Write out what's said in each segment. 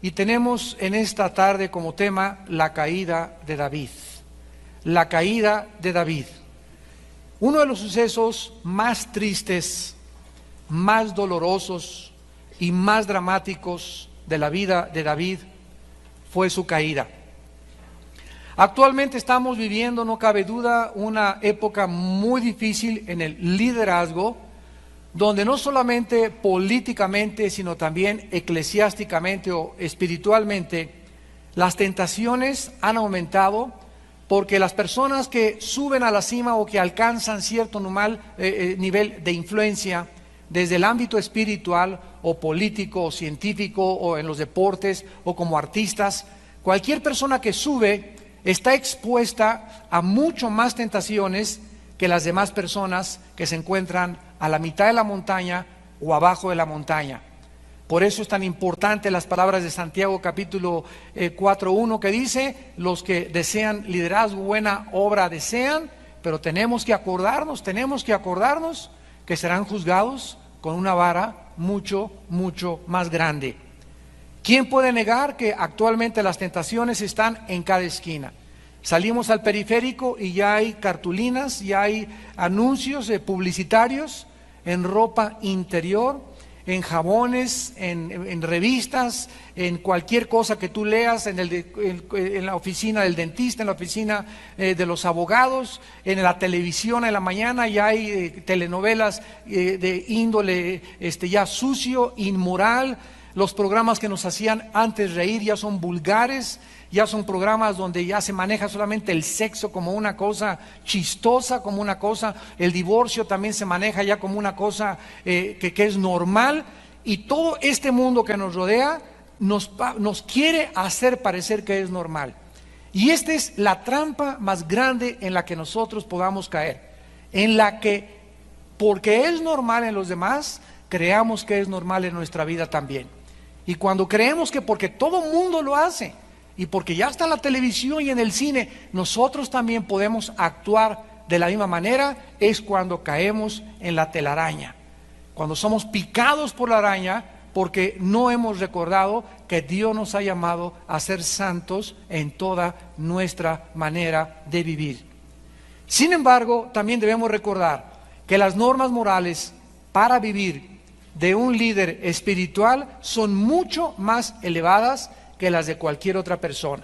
y tenemos en esta tarde como tema la caída de David. La caída de David. Uno de los sucesos más tristes, más dolorosos y más dramáticos de la vida de David fue su caída. Actualmente estamos viviendo, no cabe duda, una época muy difícil en el liderazgo, donde no solamente políticamente, sino también eclesiásticamente o espiritualmente, las tentaciones han aumentado, porque las personas que suben a la cima o que alcanzan cierto nivel de influencia, desde el ámbito espiritual o político o científico o en los deportes o como artistas, cualquier persona que sube está expuesta a mucho más tentaciones que las demás personas que se encuentran a la mitad de la montaña o abajo de la montaña. Por eso es tan importante las palabras de Santiago capítulo 4:1 que dice: los que desean liderazgo, buena obra desean, pero tenemos que acordarnos que serán juzgados con una vara mucho, mucho más grande. ¿Quién puede negar que actualmente las tentaciones están en cada esquina? Salimos al periférico y ya hay cartulinas, ya hay anuncios publicitarios en ropa interior, en jabones, en revistas, en cualquier cosa que tú leas, en la oficina del dentista, en la oficina de los abogados, en la televisión en la mañana ya hay telenovelas de índole ya sucio, inmoral. Los programas que nos hacían antes reír ya son vulgares, ya son programas donde ya se maneja solamente el sexo como una cosa chistosa, como una cosa, el divorcio también se maneja ya como una cosa que es normal, y todo este mundo que nos rodea nos quiere hacer parecer que es normal. Y esta es la trampa más grande en la que nosotros podamos caer, en la que, porque es normal en los demás, creamos que es normal en nuestra vida también. Y cuando creemos que porque todo mundo lo hace y porque ya está en la televisión y en el cine, nosotros también podemos actuar de la misma manera, es cuando caemos en la telaraña. Cuando somos picados por la araña porque no hemos recordado que Dios nos ha llamado a ser santos en toda nuestra manera de vivir. Sin embargo, también debemos recordar que las normas morales para vivir de un líder espiritual son mucho más elevadas que las de cualquier otra persona.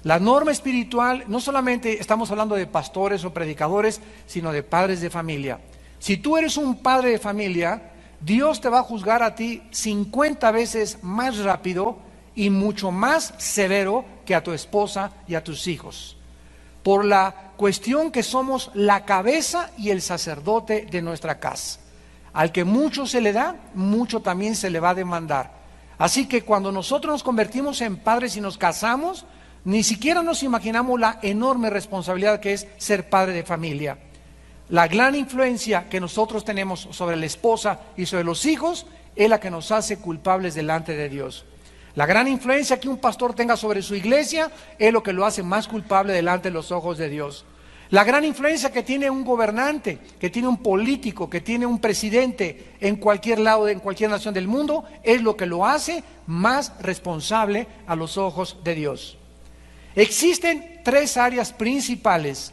La norma espiritual, no solamente estamos hablando de pastores o predicadores, sino de padres de familia. Si tú eres un padre de familia, Dios te va a juzgar a ti 50 veces más rápido y mucho más severo que a tu esposa y a tus hijos, por la cuestión que somos la cabeza y el sacerdote de nuestra casa. Al que mucho se le da, mucho también se le va a demandar. Así que cuando nosotros nos convertimos en padres y nos casamos, ni siquiera nos imaginamos la enorme responsabilidad que es ser padre de familia. La gran influencia que nosotros tenemos sobre la esposa y sobre los hijos es la que nos hace culpables delante de Dios. La gran influencia que un pastor tenga sobre su iglesia es lo que lo hace más culpable delante de los ojos de Dios. La gran influencia que tiene un gobernante, que tiene un político, que tiene un presidente en cualquier lado, en cualquier nación del mundo, es lo que lo hace más responsable a los ojos de Dios. Existen tres áreas principales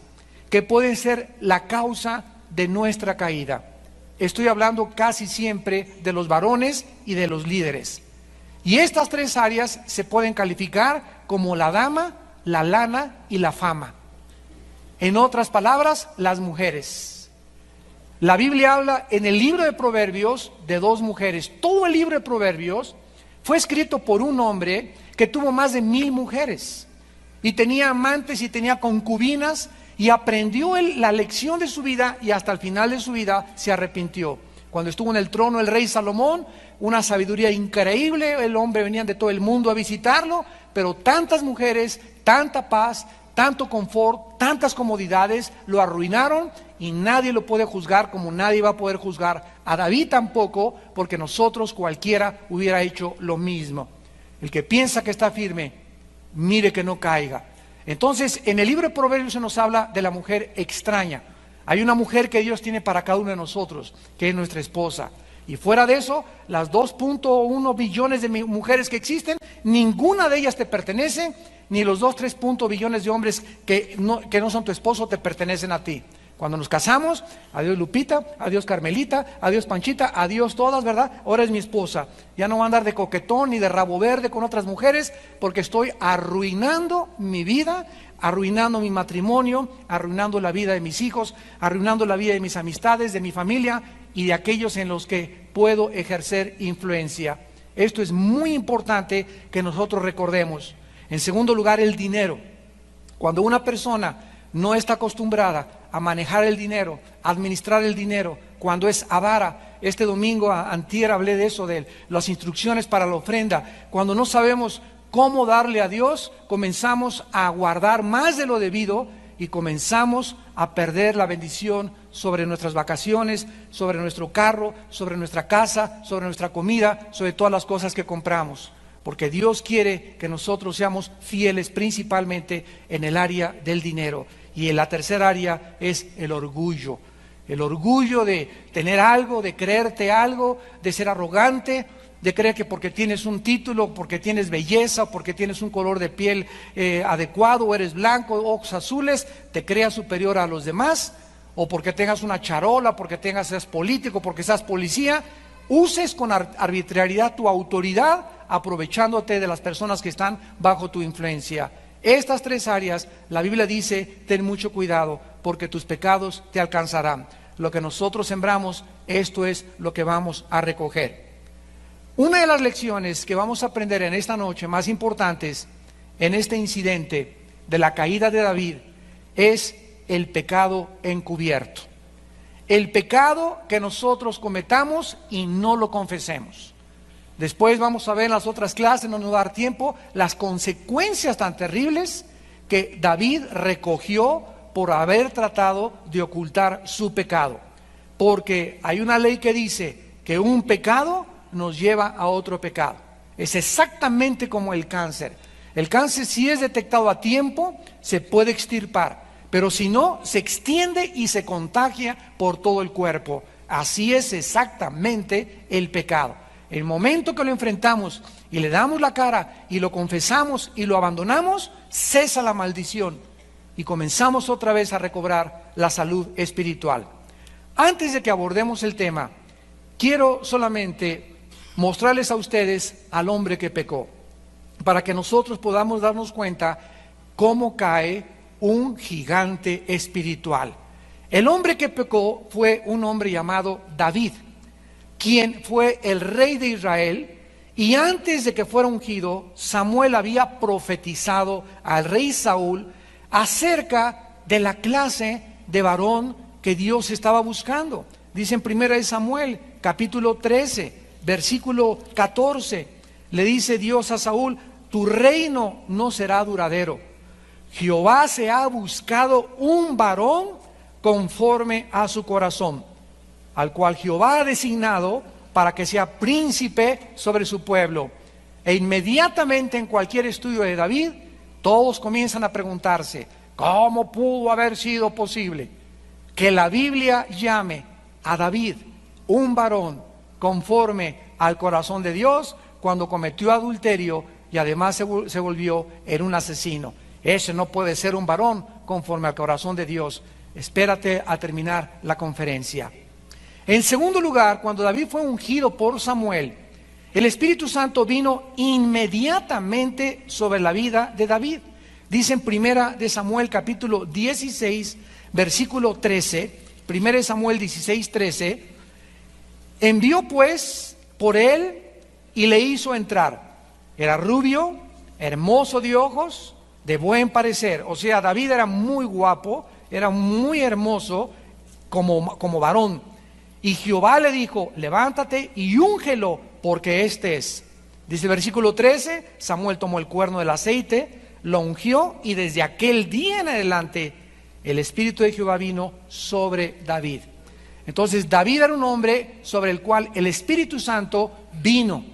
que pueden ser la causa de nuestra caída. Estoy hablando casi siempre de los varones y de los líderes. Y estas tres áreas se pueden calificar como la dama, la lana y la fama. En otras palabras, las mujeres. La Biblia habla en el libro de Proverbios de dos mujeres. Todo el libro de Proverbios fue escrito por un hombre que tuvo más de 1000 mujeres y tenía amantes y tenía concubinas, y aprendió la lección de su vida, y hasta el final de su vida se arrepintió. Cuando estuvo en el trono el rey Salomón, una sabiduría increíble, el hombre venía de todo el mundo a visitarlo, pero tantas mujeres, tanta paz, tanto confort, tantas comodidades lo arruinaron, y nadie lo puede juzgar como nadie va a poder juzgar a David tampoco, porque nosotros cualquiera hubiera hecho lo mismo. El que piensa que está firme, mire que no caiga. Entonces, en el libro de Proverbios se nos habla de la mujer extraña. Hay una mujer que Dios tiene para cada uno de nosotros, que es nuestra esposa. Y fuera de eso, las 2.1 billones de mujeres que existen, ninguna de ellas te pertenece, ni los 2-3 billones de hombres que no son tu esposo te pertenecen a ti. Cuando nos casamos, adiós Lupita, adiós Carmelita, adiós Panchita, adiós todas, ¿verdad? Ahora es mi esposa. Ya no voy a andar de coquetón ni de rabo verde con otras mujeres, porque estoy arruinando mi vida, arruinando mi matrimonio, arruinando la vida de mis hijos, arruinando la vida de mis amistades, de mi familia y de aquellos en los que puedo ejercer influencia. Esto es muy importante que nosotros recordemos. En segundo lugar, el dinero. Cuando una persona no está acostumbrada a manejar el dinero, a administrar el dinero, cuando es avara, este domingo antier hablé de eso, de las instrucciones para la ofrenda, cuando no sabemos cómo darle a Dios, comenzamos a guardar más de lo debido y comenzamos a perder la bendición sobre nuestras vacaciones, sobre nuestro carro, sobre nuestra casa, sobre nuestra comida, sobre todas las cosas que compramos. Porque Dios quiere que nosotros seamos fieles principalmente en el área del dinero. Y en la tercera área es el orgullo. El orgullo de tener algo, de creerte algo, de ser arrogante, de creer que porque tienes un título, porque tienes belleza, porque tienes un color de piel adecuado, o eres blanco, ojos azules, te creas superior a los demás, o porque tengas una charola, porque seas político, porque seas policía, uses con arbitrariedad tu autoridad, aprovechándote de las personas que están bajo tu influencia. Estas tres áreas, la Biblia dice, ten mucho cuidado, porque tus pecados te alcanzarán. Lo que nosotros sembramos, esto es lo que vamos a recoger. Una de las lecciones que vamos a aprender en esta noche, más importantes en este incidente de la caída de David, es el pecado encubierto. El pecado que nosotros cometamos y no lo confesemos. Después vamos a ver en las otras clases, no nos va a dar tiempo, las consecuencias tan terribles que David recogió por haber tratado de ocultar su pecado. Porque hay una ley que dice que un pecado nos lleva a otro pecado. Es exactamente como el cáncer. El cáncer, si es detectado a tiempo, se puede extirpar. Pero si no, se extiende y se contagia por todo el cuerpo. Así es exactamente el pecado. El momento que lo enfrentamos y le damos la cara y lo confesamos y lo abandonamos, cesa la maldición y comenzamos otra vez a recobrar la salud espiritual. Antes de que abordemos el tema, quiero solamente mostrarles a ustedes al hombre que pecó, para que nosotros podamos darnos cuenta cómo cae un gigante espiritual. El hombre que pecó fue un hombre llamado David, quien fue el rey de Israel, y antes de que fuera ungido, Samuel había profetizado al rey Saúl acerca de la clase de varón que Dios estaba buscando. Dice en 1 Samuel, capítulo 13, versículo 14, le dice Dios a Saúl: tu reino no será duradero. Jehová se ha buscado un varón conforme a su corazón, al cual Jehová ha designado para que sea príncipe sobre su pueblo. E inmediatamente en cualquier estudio de David, todos comienzan a preguntarse, ¿cómo pudo haber sido posible que la Biblia llame a David un varón conforme al corazón de Dios cuando cometió adulterio y además se volvió en un asesino? Ese no puede ser un varón conforme al corazón de Dios. Espérate a terminar la conferencia. En segundo lugar, cuando David fue ungido por Samuel, el Espíritu Santo vino inmediatamente sobre la vida de David. Dice en 1 Samuel capítulo 16, versículo 13, 1 Samuel 16, 13, envió pues por él y le hizo entrar. Era rubio, hermoso de ojos, de buen parecer. O sea, David era muy guapo, era muy hermoso como varón. Y Jehová le dijo, levántate y úngelo, porque este es. Dice el versículo 13, Samuel tomó el cuerno del aceite, lo ungió, y desde aquel día en adelante el Espíritu de Jehová vino sobre David. Entonces David era un hombre sobre el cual el Espíritu Santo vino.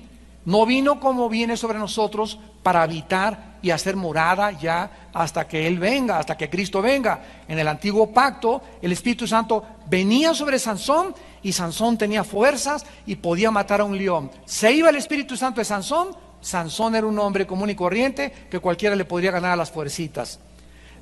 No vino como viene sobre nosotros para habitar y hacer morada ya hasta que Él venga, hasta que Cristo venga. En el antiguo pacto el Espíritu Santo venía sobre Sansón y Sansón tenía fuerzas y podía matar a un león. Se iba el Espíritu Santo de Sansón, Sansón era un hombre común y corriente que cualquiera le podría ganar a las fuercitas.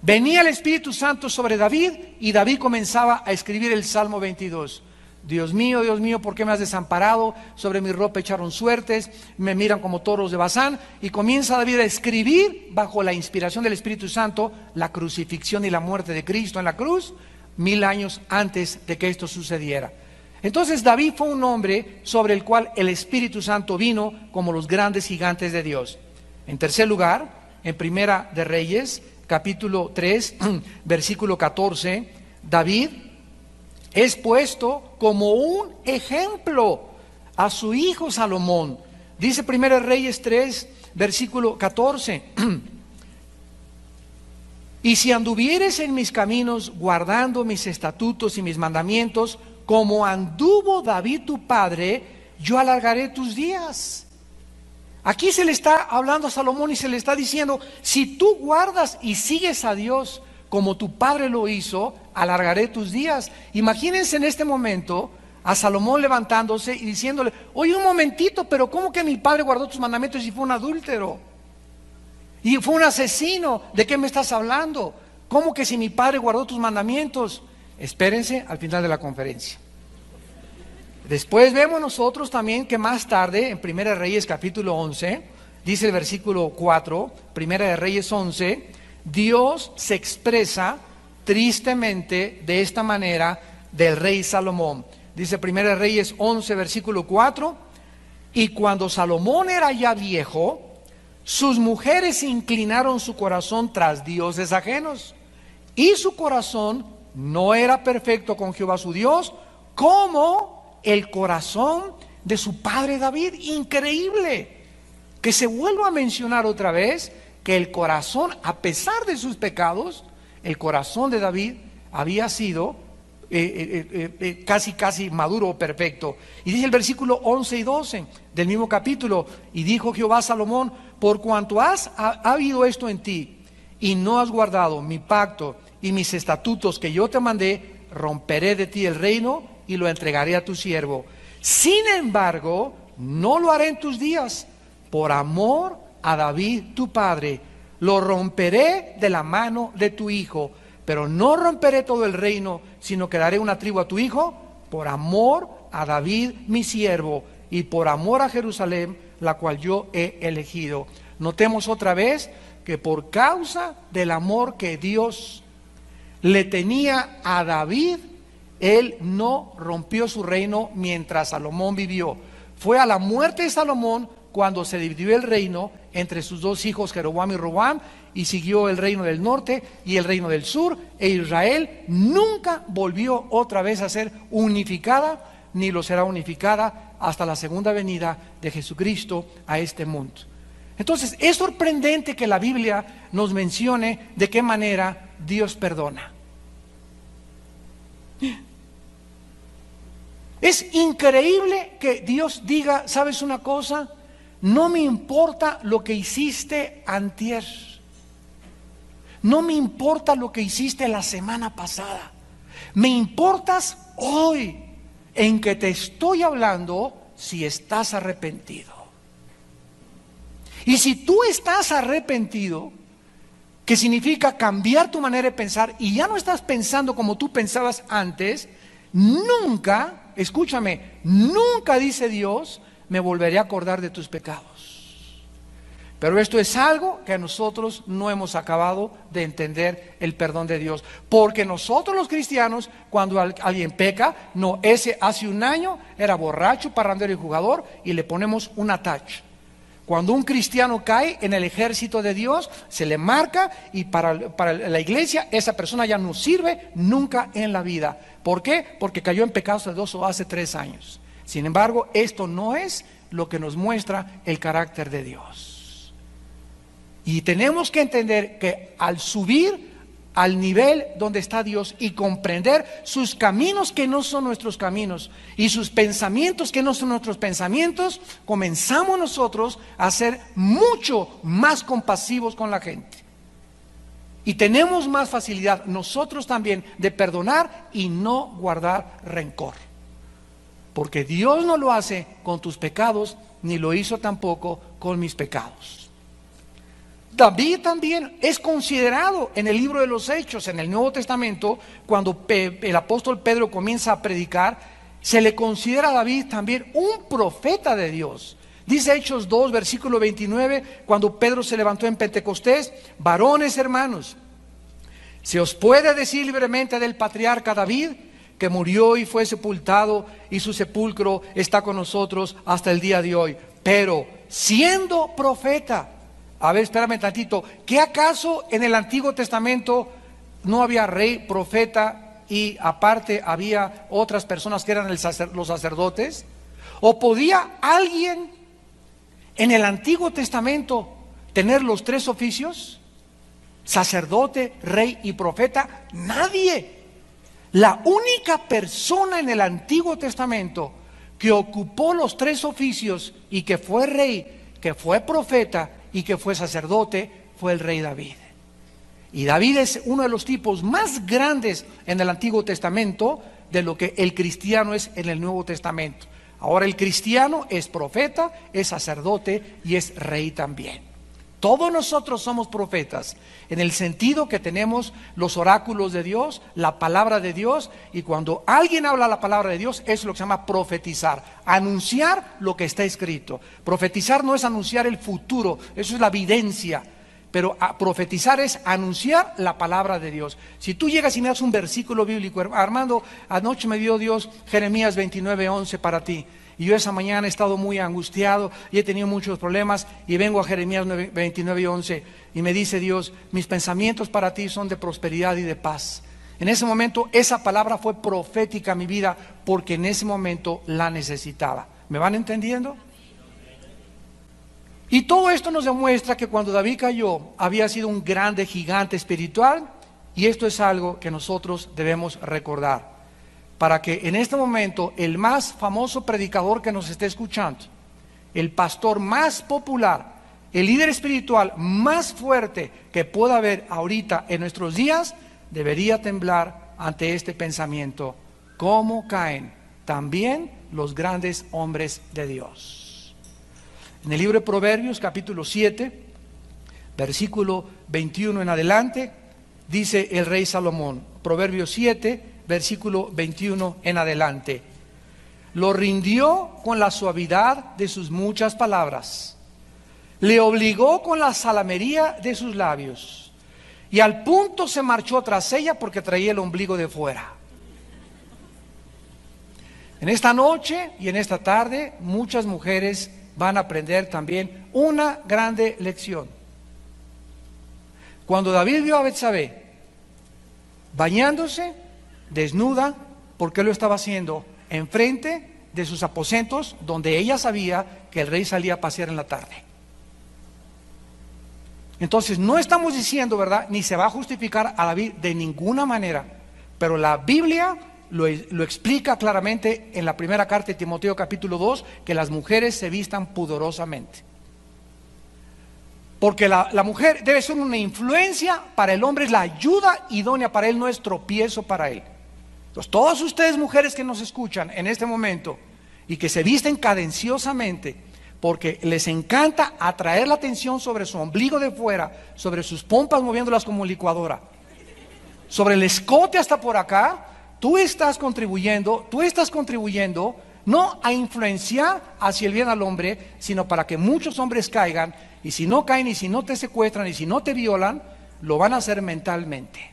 Venía el Espíritu Santo sobre David y David comenzaba a escribir el Salmo 22. Dios mío, ¿por qué me has desamparado? Sobre mi ropa echaron suertes, me miran como toros de Basán. Y comienza David a escribir bajo la inspiración del Espíritu Santo la crucifixión y la muerte de Cristo en la cruz, 1000 años antes de que esto sucediera. Entonces David fue un hombre sobre el cual el Espíritu Santo vino como los grandes gigantes de Dios. En tercer lugar, en Primera de Reyes, capítulo 3, versículo 14, David es puesto como un ejemplo a su hijo Salomón. Dice Primera de Reyes 3, versículo 14. Y si anduvieres en mis caminos, guardando mis estatutos y mis mandamientos, como anduvo David tu padre, yo alargaré tus días. Aquí se le está hablando a Salomón y se le está diciendo, si tú guardas y sigues a Dios como tu padre lo hizo, alargaré tus días. Imagínense en este momento a Salomón levantándose y diciéndole, oye, un momentito, pero ¿cómo que mi padre guardó tus mandamientos y fue un adúltero? Y fue un asesino. ¿De qué me estás hablando? ¿Cómo que si mi padre guardó tus mandamientos? Espérense al final de la conferencia. Después vemos nosotros también que más tarde, en Primera de Reyes capítulo 11, dice el versículo 4, Primera de Reyes 11, Dios se expresa tristemente de esta manera del rey Salomón. Dice Primera de Reyes 11, versículo 4, y cuando Salomón era ya viejo, sus mujeres inclinaron su corazón tras dioses ajenos, y su corazón no era perfecto con Jehová su Dios, como el corazón de su padre David. Increíble que se vuelva a mencionar otra vez que el corazón, a pesar de sus pecados, el corazón de David había sido casi maduro o perfecto. Y dice el versículo 11 y 12 del mismo capítulo, y dijo Jehová a Salomón, por cuanto ha habido esto en ti, y no has guardado mi pacto y mis estatutos que yo te mandé, romperé de ti el reino y lo entregaré a tu siervo. Sin embargo, no lo haré en tus días, por amor a David tu padre. Lo romperé de la mano de tu hijo, pero no romperé todo el reino, sino que daré una tribu a tu hijo, por amor a David mi siervo, y por amor a Jerusalén, la cual yo he elegido. Notemos otra vez que por causa del amor que Dios le tenía a David, él no rompió su reino mientras Salomón vivió. Fue a la muerte de Salomón cuando se dividió el reino entre sus dos hijos Jeroboam y Roboam, y siguió el reino del norte y el reino del sur, e Israel nunca volvió otra vez a ser unificada, ni lo será unificada hasta la segunda venida de Jesucristo a este mundo. Entonces es sorprendente que la Biblia nos mencione de qué manera Dios perdona. Es increíble que Dios diga, ¿sabes una cosa? No me importa lo que hiciste antier, no me importa lo que hiciste la semana pasada, me importas hoy, en que te estoy hablando si estás arrepentido. Y si tú estás arrepentido, que significa cambiar tu manera de pensar y ya no estás pensando como tú pensabas antes, nunca, escúchame, nunca, dice Dios, me volveré a acordar de tus pecados. Pero esto es algo que nosotros no hemos acabado de entender, el perdón de Dios. Porque nosotros los cristianos, cuando alguien peca, no, ese hace un año era borracho, parrandero y jugador, y le ponemos un attach. Cuando un cristiano cae en el ejército de Dios, se le marca, y para la iglesia esa persona ya no sirve nunca en la vida. ¿Por qué? Porque cayó en pecados o hace 3 años. Sin embargo, esto no es lo que nos muestra el carácter de Dios. Y tenemos que entender que al subir al nivel donde está Dios y comprender sus caminos que no son nuestros caminos y sus pensamientos que no son nuestros pensamientos, comenzamos nosotros a ser mucho más compasivos con la gente. Y tenemos más facilidad nosotros también de perdonar y no guardar rencor. Porque Dios no lo hace con tus pecados, ni lo hizo tampoco con mis pecados. David también es considerado en el libro de los Hechos, en el Nuevo Testamento, cuando el apóstol Pedro comienza a predicar, se le considera a David también un profeta de Dios. Dice Hechos 2, versículo 29, cuando Pedro se levantó en Pentecostés: varones hermanos, se os puede decir libremente del patriarca David, que murió y fue sepultado, y su sepulcro está con nosotros hasta el día de hoy. Pero siendo profeta, a ver, espérame tantito, ¿qué acaso en el Antiguo Testamento no había rey, profeta, y aparte había otras personas que eran los sacerdotes? ¿O podía alguien en el Antiguo Testamento tener los tres oficios? Sacerdote, rey y profeta. Nadie. La única persona en el Antiguo Testamento que ocupó los tres oficios y que fue rey, que fue profeta y que fue sacerdote, fue el rey David. Y David es uno de los tipos más grandes en el Antiguo Testamento de lo que el cristiano es en el Nuevo Testamento. Ahora el cristiano es profeta, es sacerdote y es rey también. Todos nosotros somos profetas, en el sentido que tenemos los oráculos de Dios, la palabra de Dios, y cuando alguien habla la palabra de Dios, eso es lo que se llama profetizar, anunciar lo que está escrito. Profetizar no es anunciar el futuro, eso es la evidencia, pero profetizar es anunciar la palabra de Dios. Si tú llegas y me das un versículo bíblico: Armando, anoche me dio Dios Jeremías 29:11 para ti, y yo esa mañana he estado muy angustiado y he tenido muchos problemas, y vengo a Jeremías 29:11 y me dice Dios: mis pensamientos para ti son de prosperidad y de paz. En ese momento esa palabra fue profética a mi vida, porque en ese momento la necesitaba. ¿Me van entendiendo? Y todo esto nos demuestra que cuando David cayó había sido un grande gigante espiritual, y esto es algo que nosotros debemos recordar, para que en este momento el más famoso predicador que nos esté escuchando, el pastor más popular, el líder espiritual más fuerte que pueda haber ahorita en nuestros días, debería temblar ante este pensamiento: ¿cómo caen también los grandes hombres de Dios? En el libro de Proverbios, capítulo 7, versículo 21 en adelante, dice el rey Salomón, Proverbios 7, versículo 21 en adelante: lo rindió con la suavidad de sus muchas palabras, le obligó con la salamería de sus labios, y al punto se marchó tras ella porque traía el ombligo de fuera. En esta noche y en esta tarde muchas mujeres van a aprender también una grande lección. Cuando David vio a Betsabé bañándose desnuda, ¿por qué lo estaba haciendo? Enfrente de sus aposentos, donde ella sabía que el rey salía a pasear en la tarde. Entonces no estamos diciendo, ¿verdad?, ni se va a justificar a David de ninguna manera, pero la Biblia lo explica claramente en la primera carta de Timoteo capítulo 2, que las mujeres se vistan pudorosamente. Porque la mujer debe ser una influencia para el hombre, es la ayuda idónea para él, no es tropiezo para él. Entonces, todas ustedes mujeres que nos escuchan en este momento y que se visten cadenciosamente, porque les encanta atraer la atención sobre su ombligo de fuera, sobre sus pompas moviéndolas como licuadora, sobre el escote hasta por acá, tú estás contribuyendo no a influenciar hacia el bien al hombre, sino para que muchos hombres caigan, y si no caen, y si no te secuestran, y si no te violan, lo van a hacer mentalmente.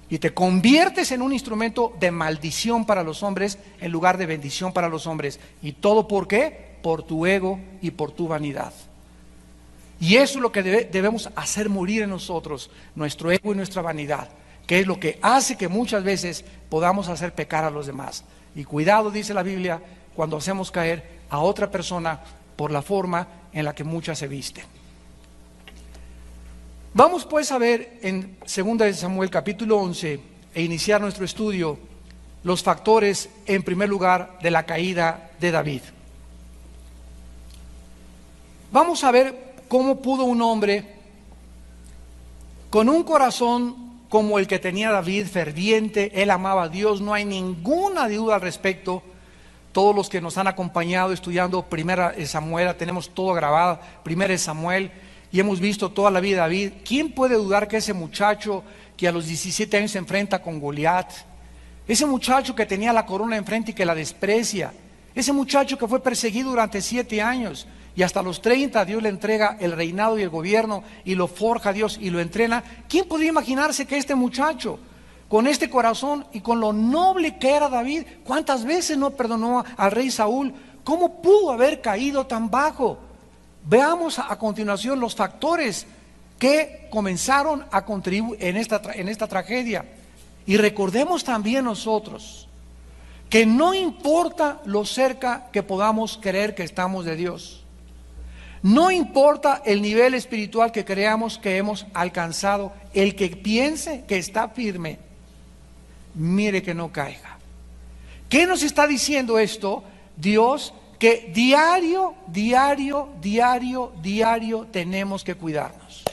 Y te conviertes en un instrumento de maldición para los hombres en lugar de bendición para los hombres. ¿Y todo por qué? Por tu ego y por tu vanidad. Y eso es lo que debemos hacer morir en nosotros, nuestro ego y nuestra vanidad, que es lo que hace que muchas veces podamos hacer pecar a los demás. Y cuidado, dice la Biblia, cuando hacemos caer a otra persona por la forma en la que muchas se visten. Vamos pues a ver en 2 de Samuel capítulo 11 e iniciar nuestro estudio los factores, en primer lugar, de la caída de David. Vamos a ver cómo pudo un hombre con un corazón como el que tenía David, ferviente, él amaba a Dios, no hay ninguna duda al respecto, Todos los que nos han acompañado estudiando Primera Samuel, tenemos todo grabado, Primera Samuel, y hemos visto toda la vida de David. ¿Quién puede dudar que ese muchacho que a los 17 años se enfrenta con Goliat, ese muchacho que tenía la corona enfrente y que la desprecia, ese muchacho que fue perseguido durante 7 años y hasta los 30 Dios le entrega el reinado y el gobierno y lo forja Dios y lo entrena? ¿Quién podría imaginarse que este muchacho, con este corazón y con lo noble que era David, cuántas veces no perdonó al rey Saúl? ¿Cómo pudo haber caído tan bajo? Veamos a continuación los factores que comenzaron a contribuir en esta tragedia. Y recordemos también nosotros que no importa lo cerca que podamos creer que estamos de Dios, no importa el nivel espiritual que creamos que hemos alcanzado, el que piense que está firme, mire que no caiga. ¿Qué nos está diciendo esto? Dios, que diario tenemos que cuidarnos.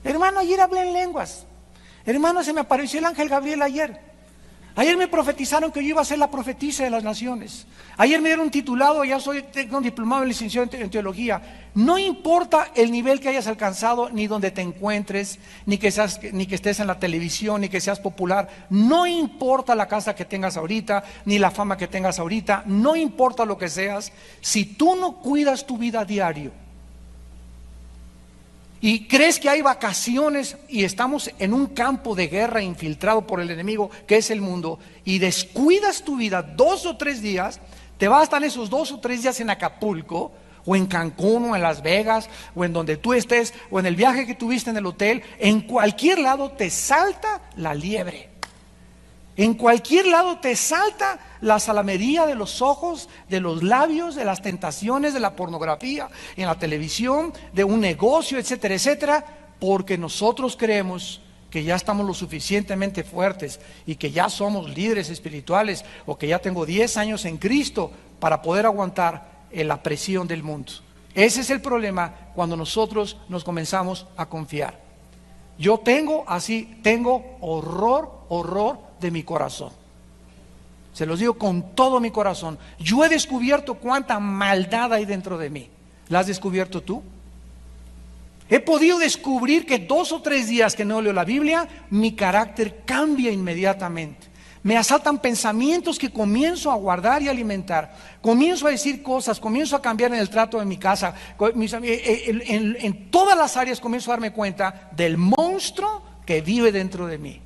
Hermano, ayer hablé en lenguas. Hermano, se me apareció el ángel Gabriel ayer. Ayer me profetizaron que yo iba a ser la profetisa de las naciones. Ayer me dieron un titulado, ya tengo un diplomado en licenciado en teología. No importa el nivel que hayas alcanzado, ni donde te encuentres, ni que estés en la televisión, ni que seas popular. No importa la casa que tengas ahorita, ni la fama que tengas ahorita. No importa lo que seas. Si tú no cuidas tu vida diario y crees que hay vacaciones y estamos en un campo de guerra infiltrado por el enemigo que es el mundo, y descuidas tu vida 2 o 3 días, te vas a estar esos 2 o 3 días en Acapulco o en Cancún o en Las Vegas o en donde tú estés o en el viaje que tuviste en el hotel. En cualquier lado te salta la liebre. En cualquier lado te salta la salamería de los ojos, de los labios, de las tentaciones, de la pornografía, en la televisión, de un negocio, etcétera, etcétera, porque nosotros creemos que ya estamos lo suficientemente fuertes y que ya somos líderes espirituales, o que ya tengo 10 años en Cristo para poder aguantar la presión del mundo. Ese es el problema cuando nosotros nos comenzamos a confiar. Yo tengo horror de mi corazón. Se los digo con todo mi corazón. Yo he descubierto cuánta maldad hay dentro de mí. ¿La has descubierto tú? He podido descubrir que 2 o 3 días que no leo la Biblia, mi carácter cambia inmediatamente. Me asaltan pensamientos que comienzo a guardar y alimentar. Comienzo a decir cosas, comienzo a cambiar en el trato de mi casa. En todas las áreas comienzo a darme cuenta del monstruo que vive dentro de mí.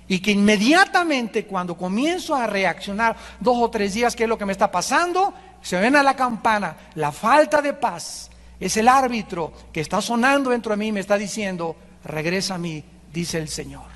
Y que inmediatamente cuando comienzo a reaccionar 2 o 3 días, ¿qué es lo que me está pasando? Se ven a la campana, la falta de paz. Es el árbitro que está sonando dentro de mí y me está diciendo: regresa a mí, dice el Señor.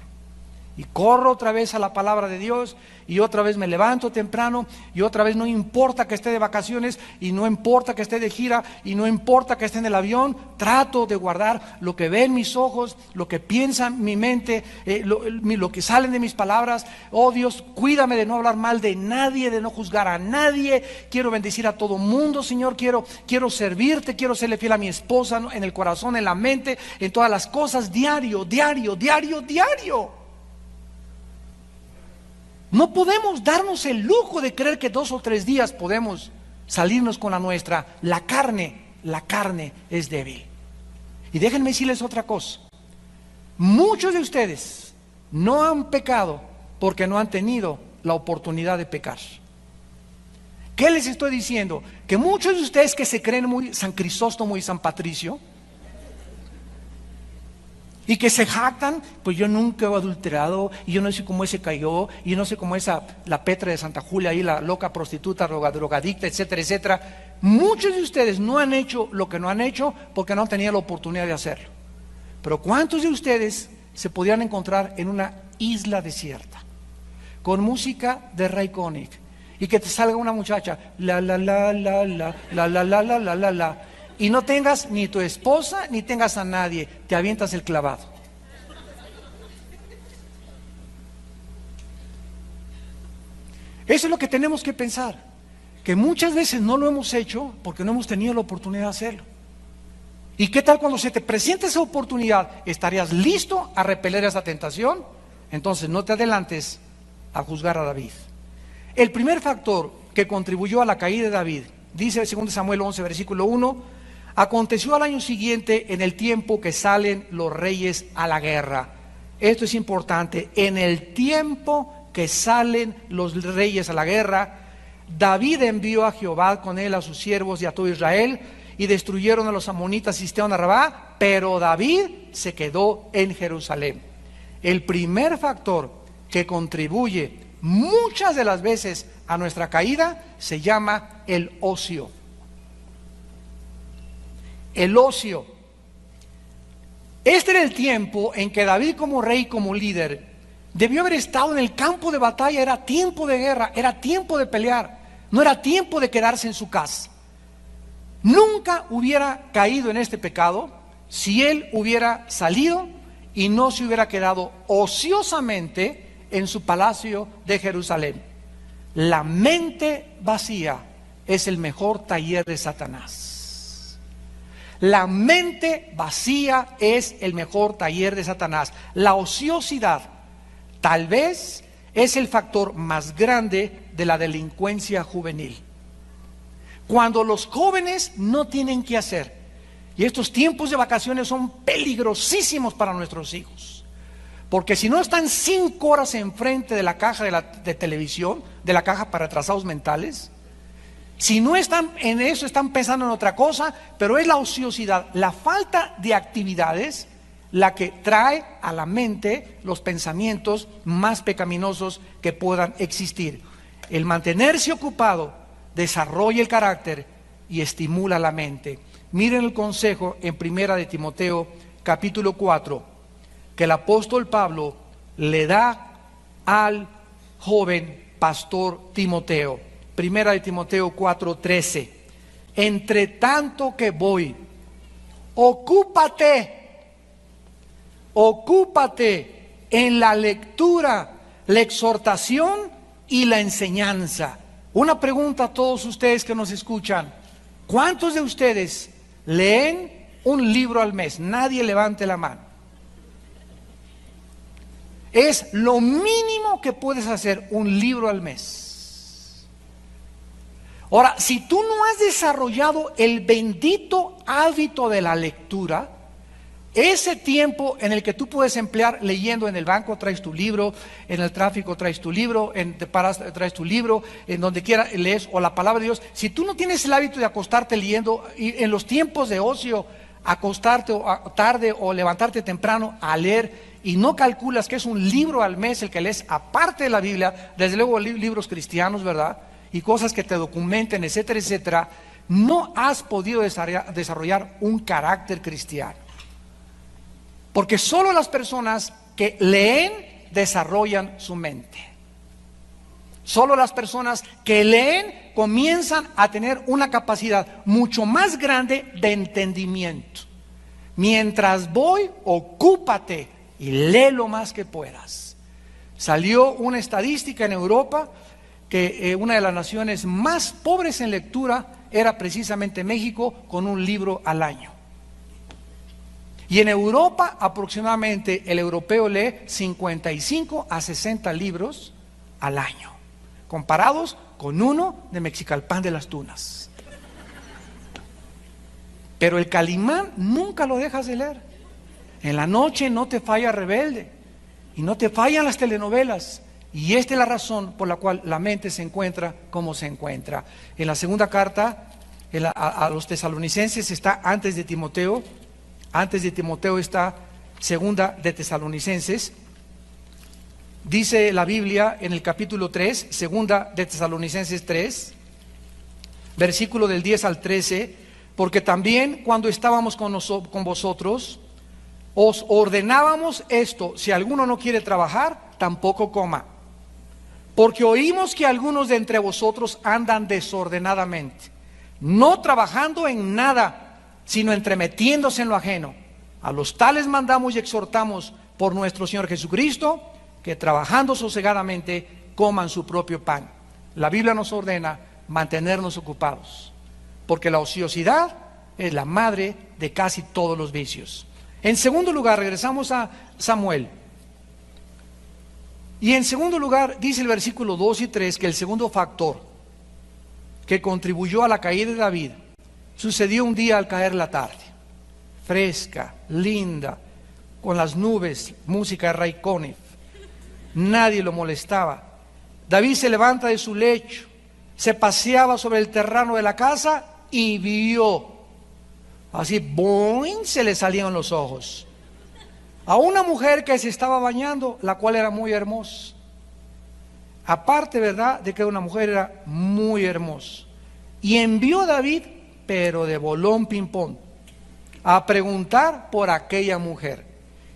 Y corro otra vez a la palabra de Dios, y otra vez me levanto temprano, y otra vez no importa que esté de vacaciones, y no importa que esté de gira, y no importa que esté en el avión, trato de guardar lo que ven mis ojos, lo que piensa mi mente, lo que salen de mis palabras. Oh Dios, cuídame de no hablar mal de nadie, de no juzgar a nadie. Quiero bendecir a todo mundo, Señor. Quiero servirte, quiero serle fiel a mi esposa, ¿no? En el corazón, en la mente, en todas las cosas, diario. No podemos darnos el lujo de creer que 2 o 3 días podemos salirnos con la nuestra. La carne es débil. Y déjenme decirles otra cosa. Muchos de ustedes no han pecado porque no han tenido la oportunidad de pecar. ¿Qué les estoy diciendo? Que muchos de ustedes que se creen muy San Crisóstomo y San Patricio, y que se jactan, pues yo nunca he adulterado, y yo no sé cómo ese cayó, y yo no sé cómo la Petra de Santa Julia, ahí la loca prostituta, drogadicta, etcétera, etcétera. Muchos de ustedes no han hecho lo que no han hecho porque no han tenido la oportunidad de hacerlo. Pero ¿cuántos de ustedes se podían encontrar en una isla desierta, con música de Ray Conniff, y que te salga una muchacha, y no tengas ni tu esposa, ni tengas a nadie, te avientas el clavado? Eso es lo que tenemos que pensar, que muchas veces no lo hemos hecho porque no hemos tenido la oportunidad de hacerlo. ¿Y qué tal cuando se te presente esa oportunidad? ¿Estarías listo a repeler esa tentación? Entonces no te adelantes a juzgar a David. El primer factor que contribuyó a la caída de David, dice 2 Samuel 11, versículo 1, aconteció al año siguiente en el tiempo que salen los reyes a la guerra. Esto es importante, en el tiempo que salen los reyes a la guerra, David envió a Jehová con él a sus siervos y a todo Israel, y destruyeron a los amonitas y sitiaron a Rabá, pero David se quedó en Jerusalén. El primer factor que contribuye muchas de las veces a nuestra caída se llama el ocio. El ocio. Este era el tiempo en que David, como rey, como líder, debió haber estado en el campo de batalla. Era tiempo de guerra, era tiempo de pelear, no era tiempo de quedarse en su casa. Nunca hubiera caído en este pecado si él hubiera salido y no se hubiera quedado ociosamente en su palacio de Jerusalén. La mente vacía es el mejor taller de Satanás. La mente vacía es el mejor taller de Satanás. La ociosidad tal vez es el factor más grande de la delincuencia juvenil. Cuando los jóvenes no tienen qué hacer, y estos tiempos de vacaciones son peligrosísimos para nuestros hijos, porque si no están 5 horas enfrente de la caja de televisión, de la caja para retrasados mentales, si no están en eso, están pensando en otra cosa, pero es la ociosidad, la falta de actividades, la que trae a la mente los pensamientos más pecaminosos que puedan existir. El mantenerse ocupado desarrolla el carácter y estimula la mente. Miren el consejo en 1 de Timoteo capítulo 4 que el apóstol Pablo le da al joven pastor Timoteo. 1 de Timoteo 4:13. Entre tanto que voy, ocúpate en la lectura, la exhortación y la enseñanza. Una pregunta a todos ustedes que nos escuchan: ¿cuántos de ustedes leen un libro al mes? Nadie levante la mano. Es lo mínimo que puedes hacer, un libro al mes. Ahora, si tú no has desarrollado el bendito hábito de la lectura, ese tiempo en el que tú puedes emplear leyendo, en el banco traes tu libro, en el tráfico traes tu libro, te paras, traes tu libro, en donde quiera lees, o la palabra de Dios. Si tú no tienes el hábito de acostarte leyendo, y en los tiempos de ocio, acostarte tarde o levantarte temprano a leer, y no calculas que es un libro al mes el que lees, aparte de la Biblia, desde luego libros cristianos, ¿verdad? Y cosas que te documenten, etcétera, etcétera, no has podido desarrollar un carácter cristiano. Porque solo las personas que leen desarrollan su mente. Solo las personas que leen comienzan a tener una capacidad mucho más grande de entendimiento. Mientras voy, ocúpate y lee lo más que puedas. Salió una estadística en Europa que una de las naciones más pobres en lectura era precisamente México, con un libro al año. Y en Europa aproximadamente el europeo lee 55 a 60 libros al año, comparados con uno de Mexicalpan de las Tunas. Pero el Calimán nunca lo dejas de leer. En la noche no te falla Rebelde, y no te fallan las telenovelas. Y esta es la razón por la cual la mente se encuentra como se encuentra. En la segunda carta a los tesalonicenses está antes de Timoteo. Antes de Timoteo está segunda de Tesalonicenses. Dice la Biblia en el capítulo 3, segunda de Tesalonicenses 3, versículo del 10 al 13, porque también cuando estábamos con vosotros, os ordenábamos esto: si alguno no quiere trabajar, tampoco coma. Porque oímos que algunos de entre vosotros andan desordenadamente, no trabajando en nada, sino entremetiéndose en lo ajeno. A los tales mandamos y exhortamos por nuestro Señor Jesucristo, que trabajando sosegadamente coman su propio pan. La Biblia nos ordena mantenernos ocupados, porque la ociosidad es la madre de casi todos los vicios. En segundo lugar, regresamos a Samuel. Y en segundo lugar, dice el versículo 2 y 3 que el segundo factor que contribuyó a la caída de David sucedió un día al caer la tarde, fresca, linda, con las nubes, música de Ray Conniff. Nadie lo molestaba. David se levanta de su lecho, se paseaba sobre el terreno de la casa y vio, así, ¡boing!, se le salían los ojos, a una mujer que se estaba bañando, la cual era muy hermosa. Aparte, ¿verdad?, de que una mujer era muy hermosa. Y envió David, pero de bolón ping-pong, a preguntar por aquella mujer.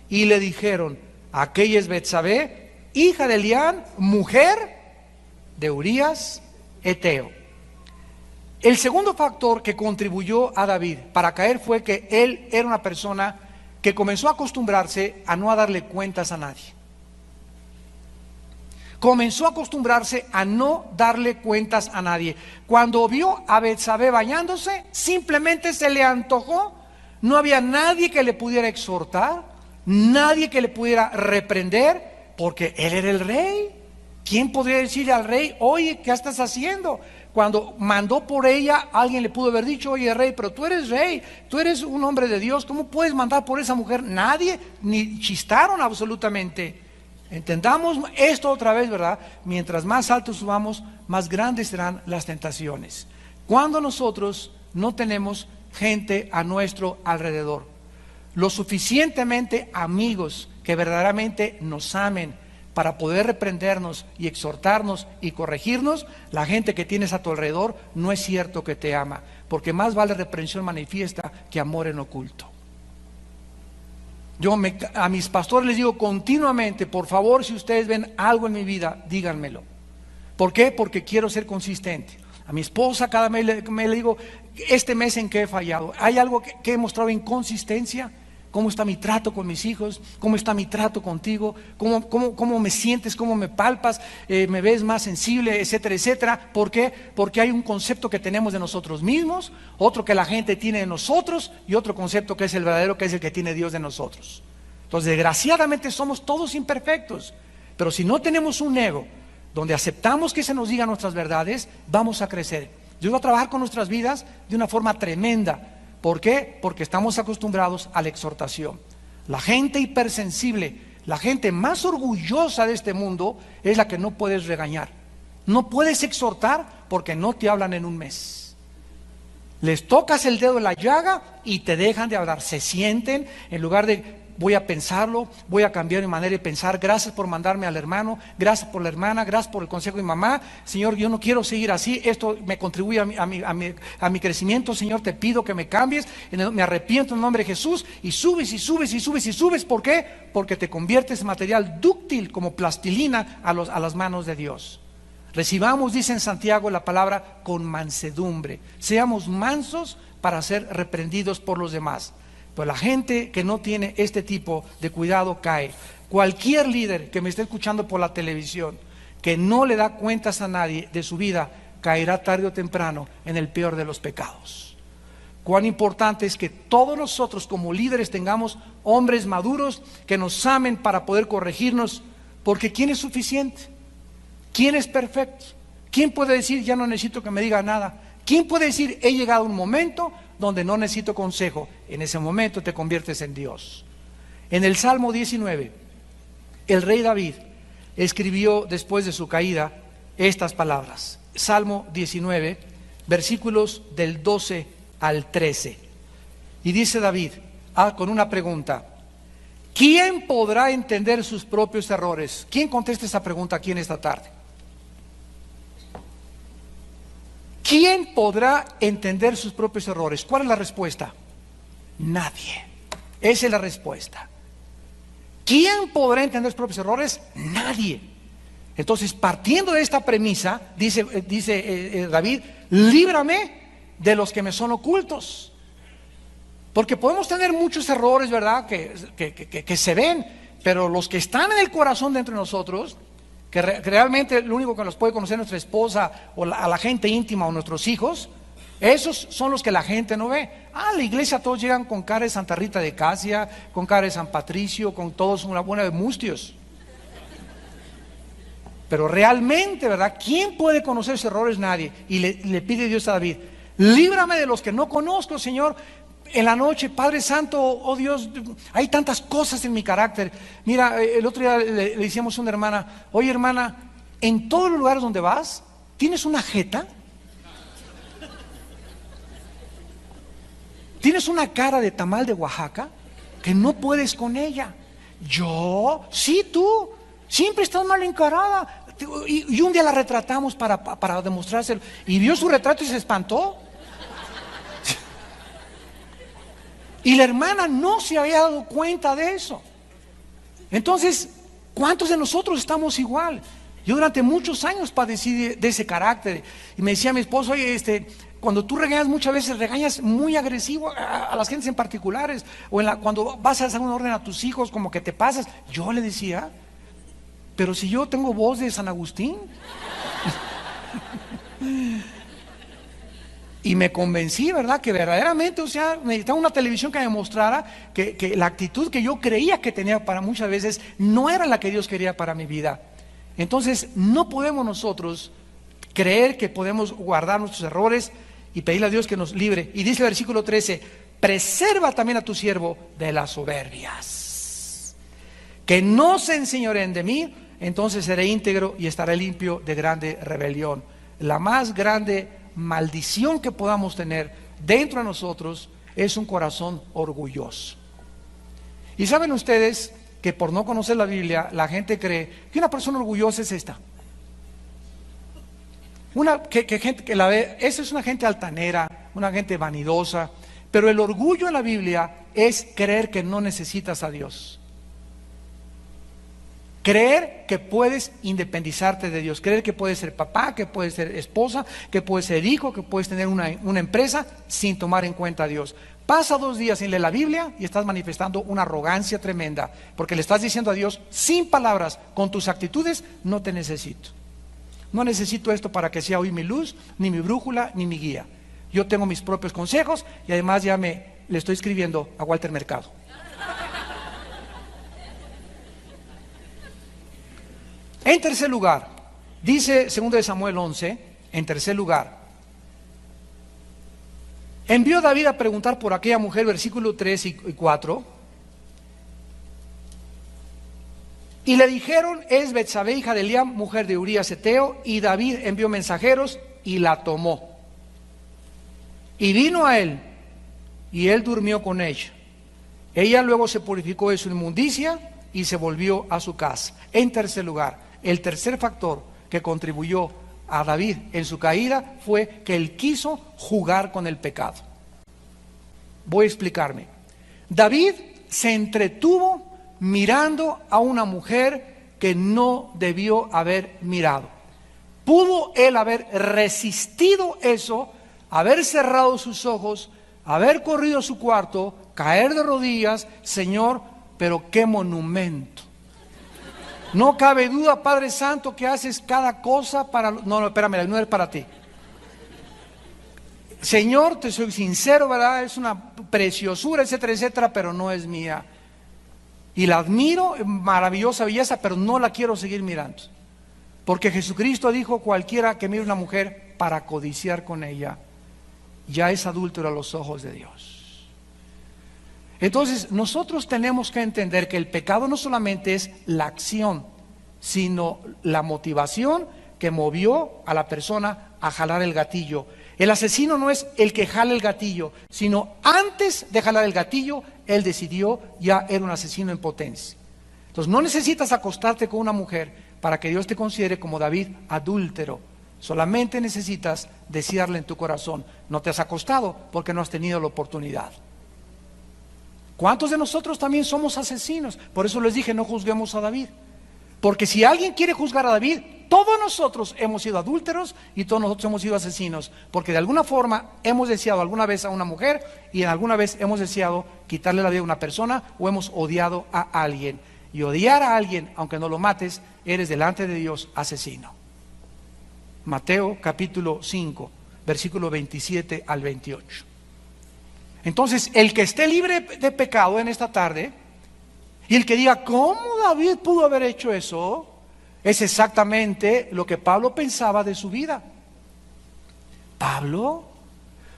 Y le dijeron, aquella es Betsabé, hija de Elián, mujer de Urías Eteo. El segundo factor que contribuyó a David para caer fue que él era una persona que comenzó a acostumbrarse a no darle cuentas a nadie. Comenzó a acostumbrarse a no darle cuentas a nadie. Cuando vio a Betsabé bañándose, simplemente se le antojó. No había nadie que le pudiera exhortar, nadie que le pudiera reprender, porque él era el rey. ¿Quién podría decirle al rey, oye, ¿qué estás haciendo? Cuando mandó por ella, alguien le pudo haber dicho, oye, rey, pero tú eres rey, tú eres un hombre de Dios, ¿cómo puedes mandar por esa mujer? Nadie, ni chistaron absolutamente. Entendamos esto otra vez, ¿verdad? Mientras más alto subamos, más grandes serán las tentaciones. Cuando nosotros no tenemos gente a nuestro alrededor, lo suficientemente amigos que verdaderamente nos amen para poder reprendernos y exhortarnos y corregirnos, la gente que tienes a tu alrededor no es cierto que te ama, porque más vale reprensión manifiesta que amor en oculto. A mis pastores les digo continuamente, por favor, si ustedes ven algo en mi vida, díganmelo. ¿Por qué? Porque quiero ser consistente. A mi esposa cada mes le digo, este mes en qué he fallado. ¿Hay algo que he mostrado inconsistencia? ¿Cómo está mi trato con mis hijos? ¿Cómo está mi trato contigo? ¿Cómo me sientes? ¿Cómo me palpas? ¿Me ves más sensible? Etcétera, etcétera. ¿Por qué? Porque hay un concepto que tenemos de nosotros mismos, otro que la gente tiene de nosotros y otro concepto que es el verdadero, que es el que tiene Dios de nosotros. Entonces, desgraciadamente somos todos imperfectos, pero si no tenemos un ego donde aceptamos que se nos digan nuestras verdades, vamos a crecer. Dios va a trabajar con nuestras vidas de una forma tremenda. ¿Por qué? Porque estamos acostumbrados a la exhortación. La gente hipersensible, la gente más orgullosa de este mundo es la que no puedes regañar. No puedes exhortar porque no te hablan en un mes. Les tocas el dedo en la llaga y te dejan de hablar. Se sienten, en lugar de voy a pensarlo, voy a cambiar mi manera de pensar, gracias por mandarme al hermano, gracias por la hermana, gracias por el consejo de mi mamá, Señor, yo no quiero seguir así, esto me contribuye a mi crecimiento, Señor, te pido que me cambies, me arrepiento en el nombre de Jesús, y subes y subes y subes y subes. ¿Por qué? Porque te conviertes en material dúctil como plastilina a las manos de Dios. Recibamos, dice en Santiago, la palabra con mansedumbre, seamos mansos para ser reprendidos por los demás. Pero la gente que no tiene este tipo de cuidado cae. Cualquier líder que me esté escuchando por la televisión, que no le da cuentas a nadie de su vida, caerá tarde o temprano en el peor de los pecados. Cuán importante es que todos nosotros como líderes tengamos hombres maduros que nos amen para poder corregirnos, porque ¿quién es suficiente? ¿Quién es perfecto? ¿Quién puede decir ya no necesito que me diga nada? ¿Quién puede decir he llegado a un momento donde no necesito consejo? En ese momento te conviertes en Dios. En el Salmo 19, el rey David escribió después de su caída estas palabras. Salmo 19, versículos del 12 al 13. Y dice David, con una pregunta: ¿quién podrá entender sus propios errores? ¿Quién contesta esa pregunta aquí en esta tarde? ¿Quién podrá entender sus propios errores? ¿Cuál es la respuesta? Nadie. Esa es la respuesta. ¿Quién podrá entender sus propios errores? Nadie. Entonces, partiendo de esta premisa, dice David, líbrame de los que me son ocultos. Porque podemos tener muchos errores, ¿verdad? Que se ven, pero los que están en el corazón dentro de nosotros, que realmente lo único que nos puede conocer nuestra esposa o a la gente íntima o nuestros hijos, esos son los que la gente no ve. La iglesia todos llegan con cara de Santa Rita de Casia, con cara de San Patricio, con todos una buena de mustios. Pero realmente, ¿verdad? ¿Quién puede conocer sus errores? Nadie. Y le pide Dios a David: líbrame de los que no conozco, Señor. En la noche, Padre Santo, oh Dios, hay tantas cosas en mi carácter. Mira, el otro día le decíamos a una hermana: oye, hermana, en todos los lugares donde vas, ¿tienes una jeta? ¿Tienes una cara de tamal de Oaxaca que no puedes con ella? ¿Yo? Sí, tú. Siempre estás mal encarada. Y un día la retratamos para demostrárselo. Y vio su retrato y se espantó. Y la hermana no se había dado cuenta de eso. Entonces, ¿cuántos de nosotros estamos igual? Yo durante muchos años padecí de ese carácter. Y me decía mi esposo: oye, cuando tú regañas, muchas veces regañas muy agresivo a las gentes en particulares. O cuando vas a hacer una orden a tus hijos, como que te pasas. Yo le decía: pero si yo tengo voz de San Agustín. Y me convencí, ¿verdad? Que verdaderamente, o sea, necesitaba una televisión que me mostrara que la actitud que yo creía que tenía para muchas veces no era la que Dios quería para mi vida. Entonces, no podemos nosotros creer que podemos guardar nuestros errores y pedirle a Dios que nos libre. Y dice el versículo 13: preserva también a tu siervo de las soberbias, que no se enseñoreen de mí, entonces seré íntegro y estaré limpio de grande rebelión. La más grande maldición que podamos tener dentro de nosotros es un corazón orgulloso. Y saben ustedes que por no conocer la Biblia, la gente cree que una persona orgullosa es esta. Gente que la ve, esa es una gente altanera, una gente vanidosa. Pero el orgullo en la Biblia es creer que no necesitas a Dios. Creer que puedes independizarte de Dios, creer que puedes ser papá, que puedes ser esposa, que puedes ser hijo, que puedes tener una empresa sin tomar en cuenta a Dios. Pasa 2 días sin leer la Biblia y estás manifestando una arrogancia tremenda, porque le estás diciendo a Dios sin palabras, con tus actitudes: no te necesito. No necesito esto para que sea hoy mi luz, ni mi brújula, ni mi guía. Yo tengo mis propios consejos y además ya le estoy escribiendo a Walter Mercado. En tercer lugar, dice 2 Samuel 11, en tercer lugar, envió David a preguntar por aquella mujer, versículo 3 y 4, y le dijeron: es Betsabé, hija de Eliam, mujer de Urías Eteo. Y David envió mensajeros y la tomó. Y vino a él, y él durmió con ella. Ella luego se purificó de su inmundicia y se volvió a su casa. En tercer lugar, el tercer factor que contribuyó a David en su caída fue que él quiso jugar con el pecado. Voy a explicarme. David se entretuvo mirando a una mujer que no debió haber mirado. Pudo él haber resistido eso, haber cerrado sus ojos, haber corrido a su cuarto, caer de rodillas: Señor, pero qué monumento. No cabe duda, Padre Santo, que haces cada cosa para... No, espérame, no es para ti. Señor, te soy sincero, ¿verdad? Es una preciosura, etcétera, etcétera, pero no es mía. Y la admiro, maravillosa belleza, pero no la quiero seguir mirando. Porque Jesucristo dijo: cualquiera que mire una mujer para codiciar con ella, ya es adúltero a los ojos de Dios. Entonces, nosotros tenemos que entender que el pecado no solamente es la acción, sino la motivación que movió a la persona a jalar el gatillo. El asesino no es el que jala el gatillo, sino antes de jalar el gatillo, él decidió, ya era un asesino en potencia. Entonces, no necesitas acostarte con una mujer para que Dios te considere como David adúltero. Solamente necesitas desearle en tu corazón. No te has acostado porque no has tenido la oportunidad. ¿Cuántos de nosotros también somos asesinos? Por eso les dije: no juzguemos a David. Porque si alguien quiere juzgar a David, todos nosotros hemos sido adúlteros y todos nosotros hemos sido asesinos. Porque de alguna forma hemos deseado alguna vez a una mujer y alguna vez hemos deseado quitarle la vida a una persona, o hemos odiado a alguien. Y odiar a alguien, aunque no lo mates, eres delante de Dios asesino. Mateo capítulo 5, versículo 27 al 28. Entonces, el que esté libre de pecado en esta tarde, y el que diga: ¿cómo David pudo haber hecho eso? Es exactamente lo que Pablo pensaba de su vida. Pablo,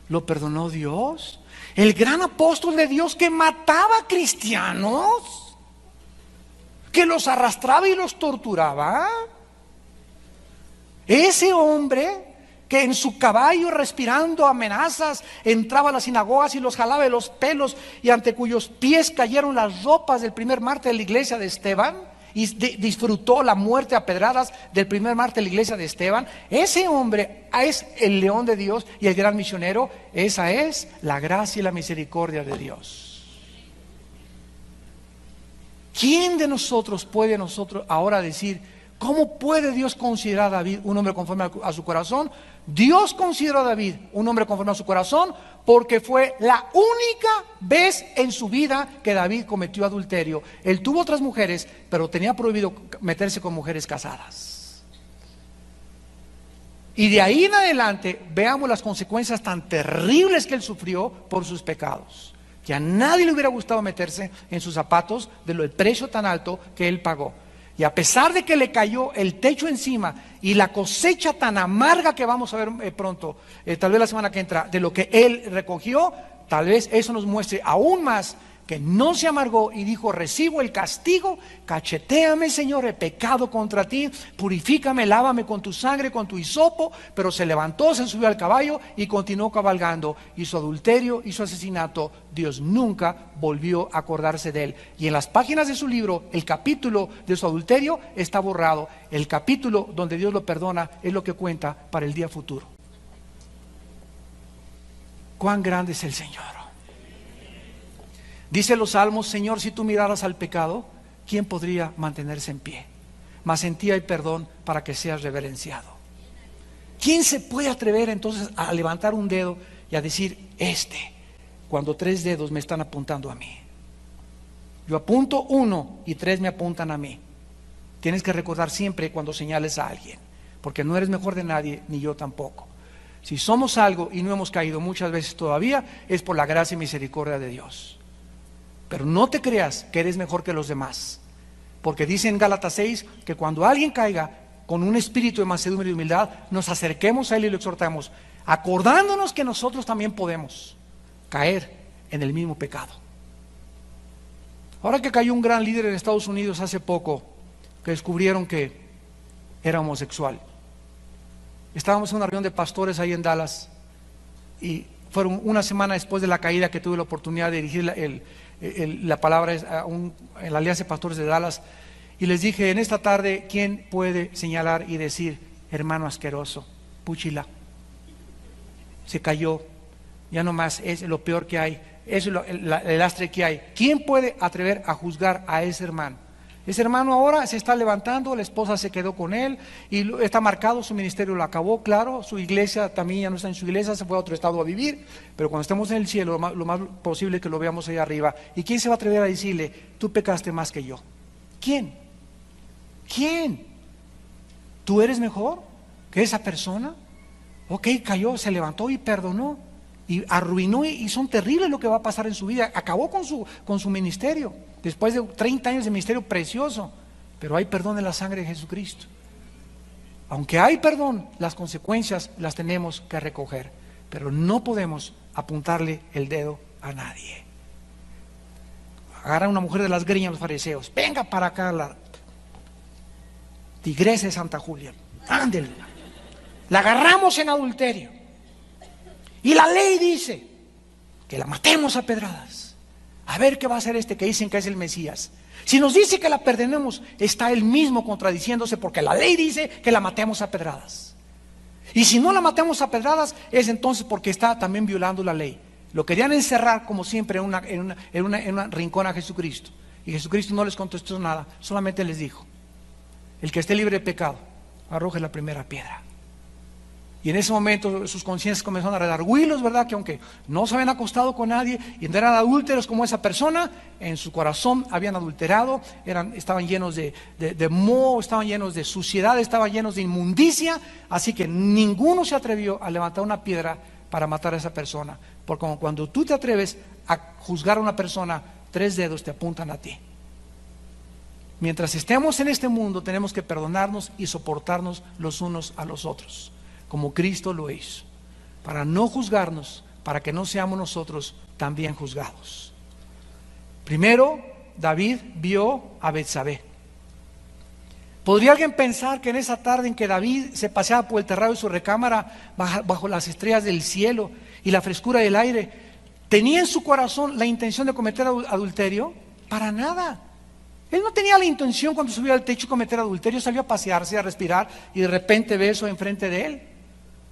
¿lo perdonó Dios? El gran apóstol de Dios que mataba cristianos, que los arrastraba y los torturaba. Ese hombre que en su caballo, respirando amenazas, entraba a las sinagogas y los jalaba de los pelos, y ante cuyos pies cayeron las ropas del primer mártir de la iglesia de Esteban, y disfrutó la muerte a pedradas del primer mártir de la iglesia de Esteban. Ese hombre es el león de Dios y el gran misionero. Esa es la gracia y la misericordia de Dios. ¿Quién de nosotros puede ahora decir, cómo puede Dios considerar a David un hombre conforme a su corazón? Dios consideró a David un hombre conforme a su corazón porque fue la única vez en su vida que David cometió adulterio. Él tuvo otras mujeres, pero tenía prohibido meterse con mujeres casadas. Y de ahí en adelante veamos las consecuencias tan terribles que él sufrió por sus pecados. Que a nadie le hubiera gustado meterse en sus zapatos del precio tan alto que él pagó. Y a pesar de que le cayó el techo encima y la cosecha tan amarga que vamos a ver pronto, tal vez la semana que entra, de lo que él recogió, tal vez eso nos muestre aún más que no se amargó y dijo, recibo el castigo, cachetéame Señor, he pecado contra ti, purifícame, lávame con tu sangre, con tu hisopo. Pero se levantó, se subió al caballo y continuó cabalgando. Y su adulterio y su asesinato, Dios nunca volvió a acordarse de él. Y en las páginas de su libro, el capítulo de su adulterio está borrado. El capítulo donde Dios lo perdona es lo que cuenta para el día futuro. ¿Cuán grande es el Señor? Dice los salmos, Señor, si tú miraras al pecado, ¿quién podría mantenerse en pie? Mas en ti hay perdón para que seas reverenciado. ¿Quién se puede atrever entonces a levantar un dedo y a decir, cuando 3 dedos me están apuntando a mí? Yo apunto 1 y 3 me apuntan a mí. Tienes que recordar siempre cuando señales a alguien, porque no eres mejor de nadie, ni yo tampoco. Si somos algo y no hemos caído muchas veces todavía, es por la gracia y misericordia de Dios. Pero no te creas que eres mejor que los demás, porque dice en Gálatas 6 que cuando alguien caiga, con un espíritu de mansedumbre y humildad, nos acerquemos a él y lo exhortamos, acordándonos que nosotros también podemos caer en el mismo pecado. Ahora que cayó un gran líder en Estados Unidos hace poco, que descubrieron que era homosexual. Estábamos en una reunión de pastores ahí en Dallas, y fueron una semana después de la caída que tuve la oportunidad de dirigir la palabra en la Alianza de Pastores de Dallas, y les dije, en esta tarde, ¿quién puede señalar y decir, hermano asqueroso, púchila, se cayó, ya no más, es lo peor que hay, es el lastre que hay? ¿Quién puede atrever a juzgar a ese hermano? Ese hermano ahora se está levantando, la esposa se quedó con él y está marcado, su ministerio lo acabó, claro, su iglesia también ya no está en su iglesia, se fue a otro estado a vivir, pero cuando estemos en el cielo lo más posible que lo veamos ahí arriba. ¿Y quién se va a atrever a decirle, tú pecaste más que yo? ¿Quién? ¿Quién? ¿Tú eres mejor que esa persona? Ok, cayó, se levantó y perdonó y arruinó, y son terribles lo que va a pasar en su vida. Acabó con su ministerio después de 30 años de ministerio precioso, pero hay perdón en la sangre de Jesucristo. Aunque hay perdón, las consecuencias las tenemos que recoger, pero no podemos apuntarle el dedo a nadie. Agarra a una mujer de las greñas los fariseos, venga para acá la tigresa de Santa Julia, ándele, la agarramos en adulterio y la ley dice que la matemos a pedradas. A ver qué va a hacer que dicen que es el Mesías. Si nos dice que la perdonemos, está él mismo contradiciéndose, porque la ley dice que la matemos a pedradas. Y si no la matemos a pedradas, es entonces porque está también violando la ley. Lo querían encerrar, como siempre, en un rincón a Jesucristo. Y Jesucristo no les contestó nada, solamente les dijo, el que esté libre de pecado, arroje la primera piedra. Y en ese momento sus conciencias comenzaron a redarguirlos, ¿verdad? Que aunque no se habían acostado con nadie y no eran adúlteros como esa persona, en su corazón habían adulterado, estaban llenos de moho, estaban llenos de suciedad, estaban llenos de inmundicia. Así que ninguno se atrevió a levantar una piedra para matar a esa persona. Porque cuando tú te atreves a juzgar a una persona, 3 dedos te apuntan a ti. Mientras estemos en este mundo, tenemos que perdonarnos y soportarnos los unos a los otros, como Cristo lo hizo, para no juzgarnos, para que no seamos nosotros también juzgados. Primero, David vio a Betsabé. ¿Podría alguien pensar que en esa tarde en que David se paseaba por el terrado de su recámara bajo las estrellas del cielo y la frescura del aire, tenía en su corazón la intención de cometer adulterio? Para nada. Él no tenía la intención cuando subió al techo de cometer adulterio, salió a pasearse, a respirar y de repente ve eso enfrente de él.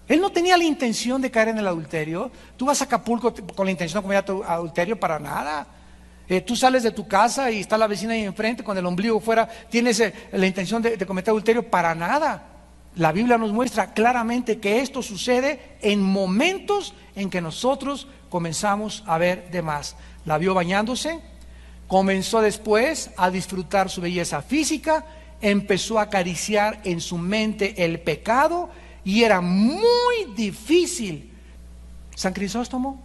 Él no tenía la intención de caer en el adulterio. Tú vas a Acapulco con la intención de cometer adulterio, para nada. Tú sales de tu casa y está la vecina ahí enfrente con el ombligo fuera, tienes la intención de cometer adulterio, para nada. La Biblia nos muestra claramente que esto sucede en momentos en que nosotros comenzamos a ver de más. La vio bañándose, comenzó después a disfrutar su belleza física, empezó a acariciar en su mente el pecado y era muy difícil. San Crisóstomo.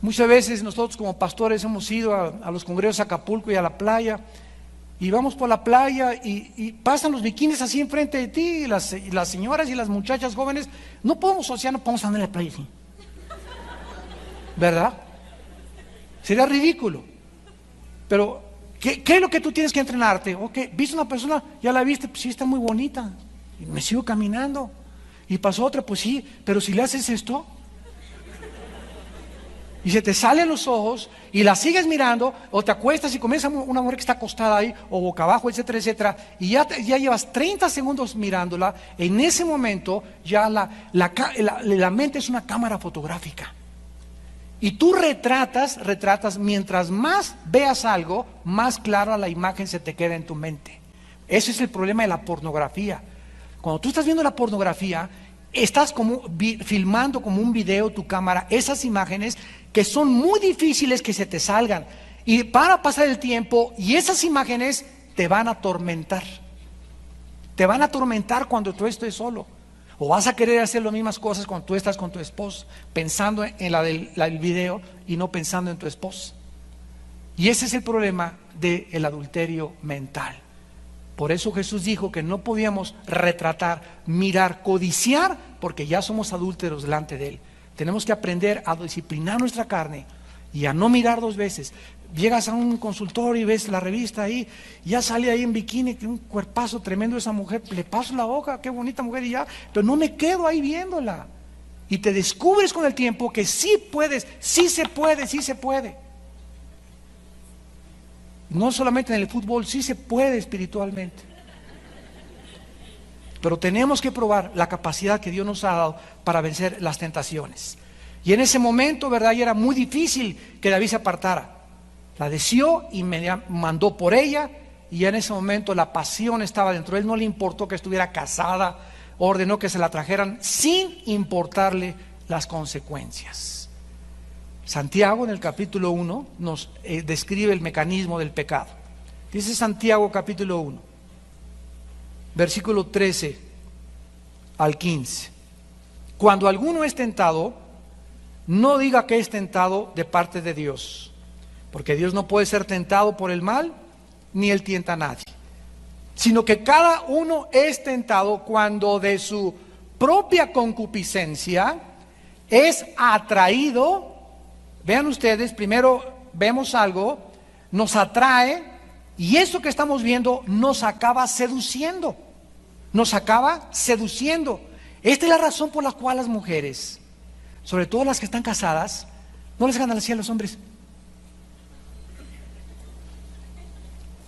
Muchas veces nosotros como pastores hemos ido a los congresos a Acapulco y a la playa, y vamos por la playa y pasan los bikinis así enfrente de ti, y las señoras y las muchachas jóvenes. No podemos andar en la playa así, ¿verdad? Sería ridículo. Pero ¿qué es lo que tú tienes que entrenarte? Ok, viste una persona, ya la viste, pues sí, está muy bonita, y me sigo caminando, y pasó otra, pues sí, pero si le haces esto y se te salen los ojos y la sigues mirando, o te acuestas y comienza una mujer que está acostada ahí o boca abajo, etcétera, etcétera, y ya llevas 30 segundos mirándola. En ese momento ya la mente es una cámara fotográfica y tú retratas. Mientras más veas algo, más clara la imagen se te queda en tu mente. Ese es el problema de la pornografía. Cuando tú estás viendo la pornografía, estás filmando como un video tu cámara esas imágenes que son muy difíciles que se te salgan, y para pasar el tiempo, y esas imágenes te van a atormentar. Te van a atormentar cuando tú estés solo, o vas a querer hacer las mismas cosas cuando tú estás con tu esposa, pensando en la del video y no pensando en tu esposa. Y ese es el problema del adulterio mental. Por eso Jesús dijo que no podíamos retratar, mirar, codiciar, porque ya somos adúlteros delante de Él. Tenemos que aprender a disciplinar nuestra carne y a no mirar dos veces. Llegas a un consultorio y ves la revista ahí, ya sale ahí en bikini, que un cuerpazo tremendo esa mujer, le paso la hoja, qué bonita mujer, y ya, pero no me quedo ahí viéndola. Y te descubres con el tiempo que sí puedes, sí se puede, sí se puede. No solamente en el fútbol, sí se puede espiritualmente. Pero tenemos que probar la capacidad que Dios nos ha dado para vencer las tentaciones. Y en ese momento, ¿verdad? Y era muy difícil que David se apartara. La deseó y me mandó por ella, y ya en ese momento la pasión estaba dentro de él. No le importó que estuviera casada, ordenó que se la trajeran sin importarle las consecuencias. Santiago en el capítulo 1 nos describe el mecanismo del pecado. Dice Santiago capítulo 1, versículo 13 al 15. Cuando alguno es tentado, no diga que es tentado de parte de Dios, porque Dios no puede ser tentado por el mal, ni Él tienta a nadie, sino que cada uno es tentado cuando de su propia concupiscencia es atraído. Vean ustedes, primero vemos algo, nos atrae, y eso que estamos viendo nos acaba seduciendo. Nos acaba seduciendo. Esta es la razón por la cual las mujeres, sobre todo las que están casadas, no les ganan así a los hombres.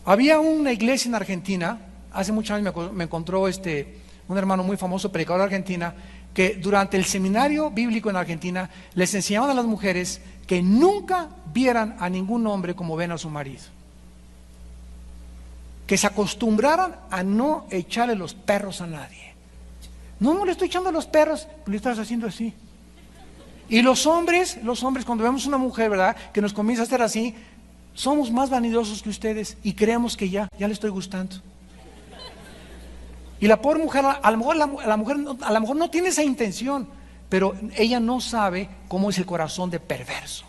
Había una iglesia en Argentina, hace muchos años me encontró un hermano muy famoso, predicador de Argentina, que durante el seminario bíblico en Argentina les enseñaban a las mujeres que nunca vieran a ningún hombre como ven a su marido, que se acostumbraran a no echarle los perros a nadie. No le estoy echando los perros, le estás haciendo así. Y los hombres cuando vemos una mujer, ¿verdad?, que nos comienza a hacer así, somos más vanidosos que ustedes y creemos que ya le estoy gustando. Y la pobre mujer, a lo mejor no tiene esa intención, pero ella no sabe cómo es el corazón de perverso.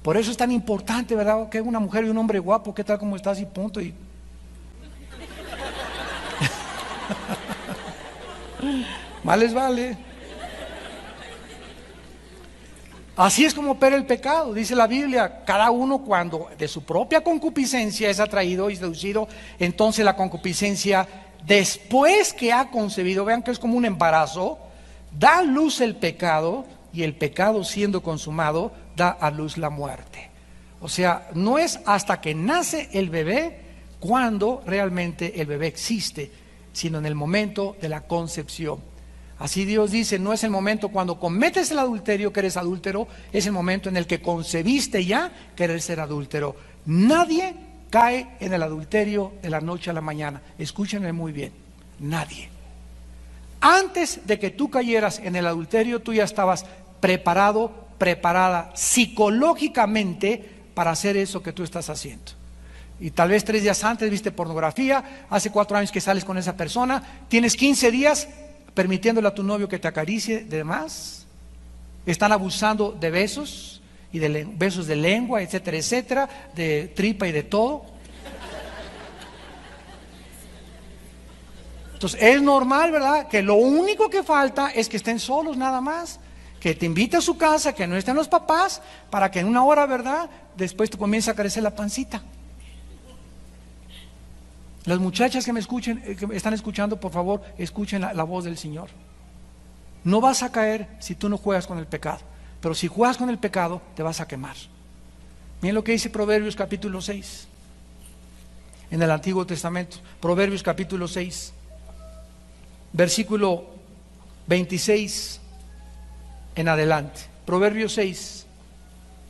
Por eso es tan importante, ¿verdad? Que una mujer y un hombre guapo, ¿qué tal, cómo estás? Y punto. Y... más les vale. Así es como opera el pecado, dice la Biblia. Cada uno, cuando de su propia concupiscencia es atraído y seducido, entonces la concupiscencia, después que ha concebido, vean que es como un embarazo, da a luz el pecado, y el pecado, siendo consumado, da a luz la muerte. O sea, no es hasta que nace el bebé cuando realmente el bebé existe, sino en el momento de la concepción. Así Dios dice, no es el momento cuando cometes el adulterio que eres adúltero, es el momento en el que concebiste ya querer ser adúltero. Nadie cae en el adulterio de la noche a la mañana. Escúchenme muy bien, nadie. Antes de que tú cayeras en el adulterio, tú ya estabas preparado, preparada psicológicamente para hacer eso que tú estás haciendo. Y tal vez 3 días antes viste pornografía, hace 4 años que sales con esa persona, tienes 15 días permitiéndole a tu novio que te acaricie de más, están abusando de besos y de besos de lengua, etcétera, etcétera, de tripa y de todo. Entonces es normal, ¿verdad? Que lo único que falta es que estén solos nada más, que te invite a su casa, que no estén los papás, para que en una hora, ¿verdad?, después te comience a crecer la pancita. Las muchachas que me escuchen, que me están escuchando, por favor, escuchen la voz del Señor. No vas a caer si tú no juegas con el pecado, pero si juegas con el pecado, te vas a quemar. Miren lo que dice Proverbios capítulo 6, en el Antiguo Testamento. Proverbios capítulo 6, versículo 26 en adelante. Proverbios 6,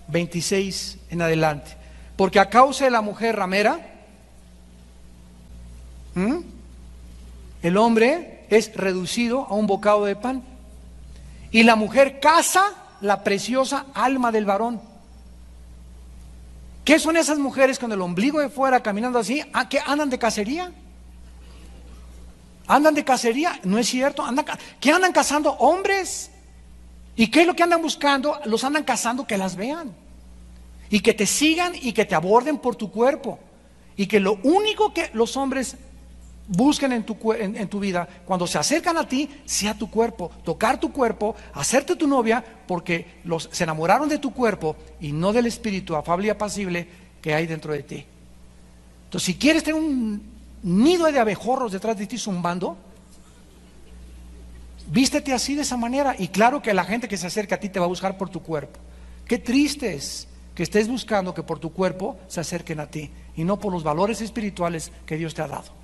26 en adelante. Porque a causa de la mujer ramera, el hombre es reducido a un bocado de pan, y la mujer caza la preciosa alma del varón. ¿Qué son esas mujeres con el ombligo de fuera caminando así? ¿Qué andan de cacería? ¿Andan de cacería? No es cierto. ¿Qué andan cazando? Hombres. ¿Y qué es lo que andan buscando? Los andan cazando que las vean y que te sigan y que te aborden por tu cuerpo, y que lo único que los hombres busquen en tu vida, cuando se acercan a ti, sea tu cuerpo, tocar tu cuerpo, hacerte tu novia, porque se enamoraron de tu cuerpo y no del espíritu afable y apacible que hay dentro de ti. Entonces, si quieres tener un nido de abejorros detrás de ti zumbando, vístete así, de esa manera, y claro que la gente que se acerca a ti te va a buscar por tu cuerpo. Qué triste es que estés buscando que por tu cuerpo se acerquen a ti y no por los valores espirituales que Dios te ha dado.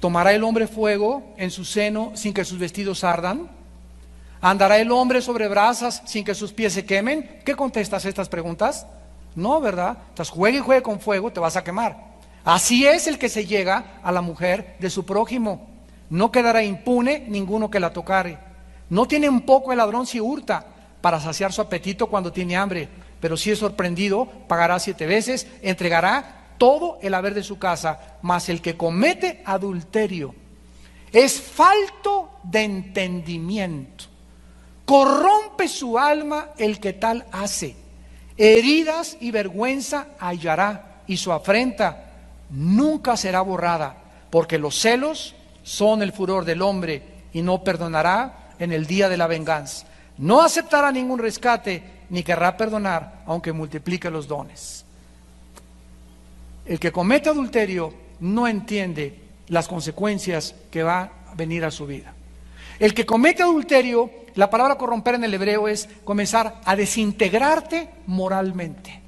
¿Tomará el hombre fuego en su seno sin que sus vestidos ardan? ¿Andará el hombre sobre brasas sin que sus pies se quemen? ¿Qué contestas a estas preguntas? No, ¿verdad? Entonces juegue y juegue con fuego, te vas a quemar. Así es el que se llega a la mujer de su prójimo. No quedará impune ninguno que la tocare. No tiene un poco el ladrón si hurta para saciar su apetito cuando tiene hambre, pero si es sorprendido, pagará 7 veces, entregará todo el haber de su casa. Mas el que comete adulterio es falto de entendimiento, corrompe su alma el que tal hace. Heridas y vergüenza hallará, y su afrenta nunca será borrada, porque los celos son el furor del hombre, y no perdonará en el día de la venganza. No aceptará ningún rescate, ni querrá perdonar, aunque multiplique los dones. El que comete adulterio no entiende las consecuencias que va a venir a su vida. El que comete adulterio, la palabra corromper en el hebreo es comenzar a desintegrarte moralmente.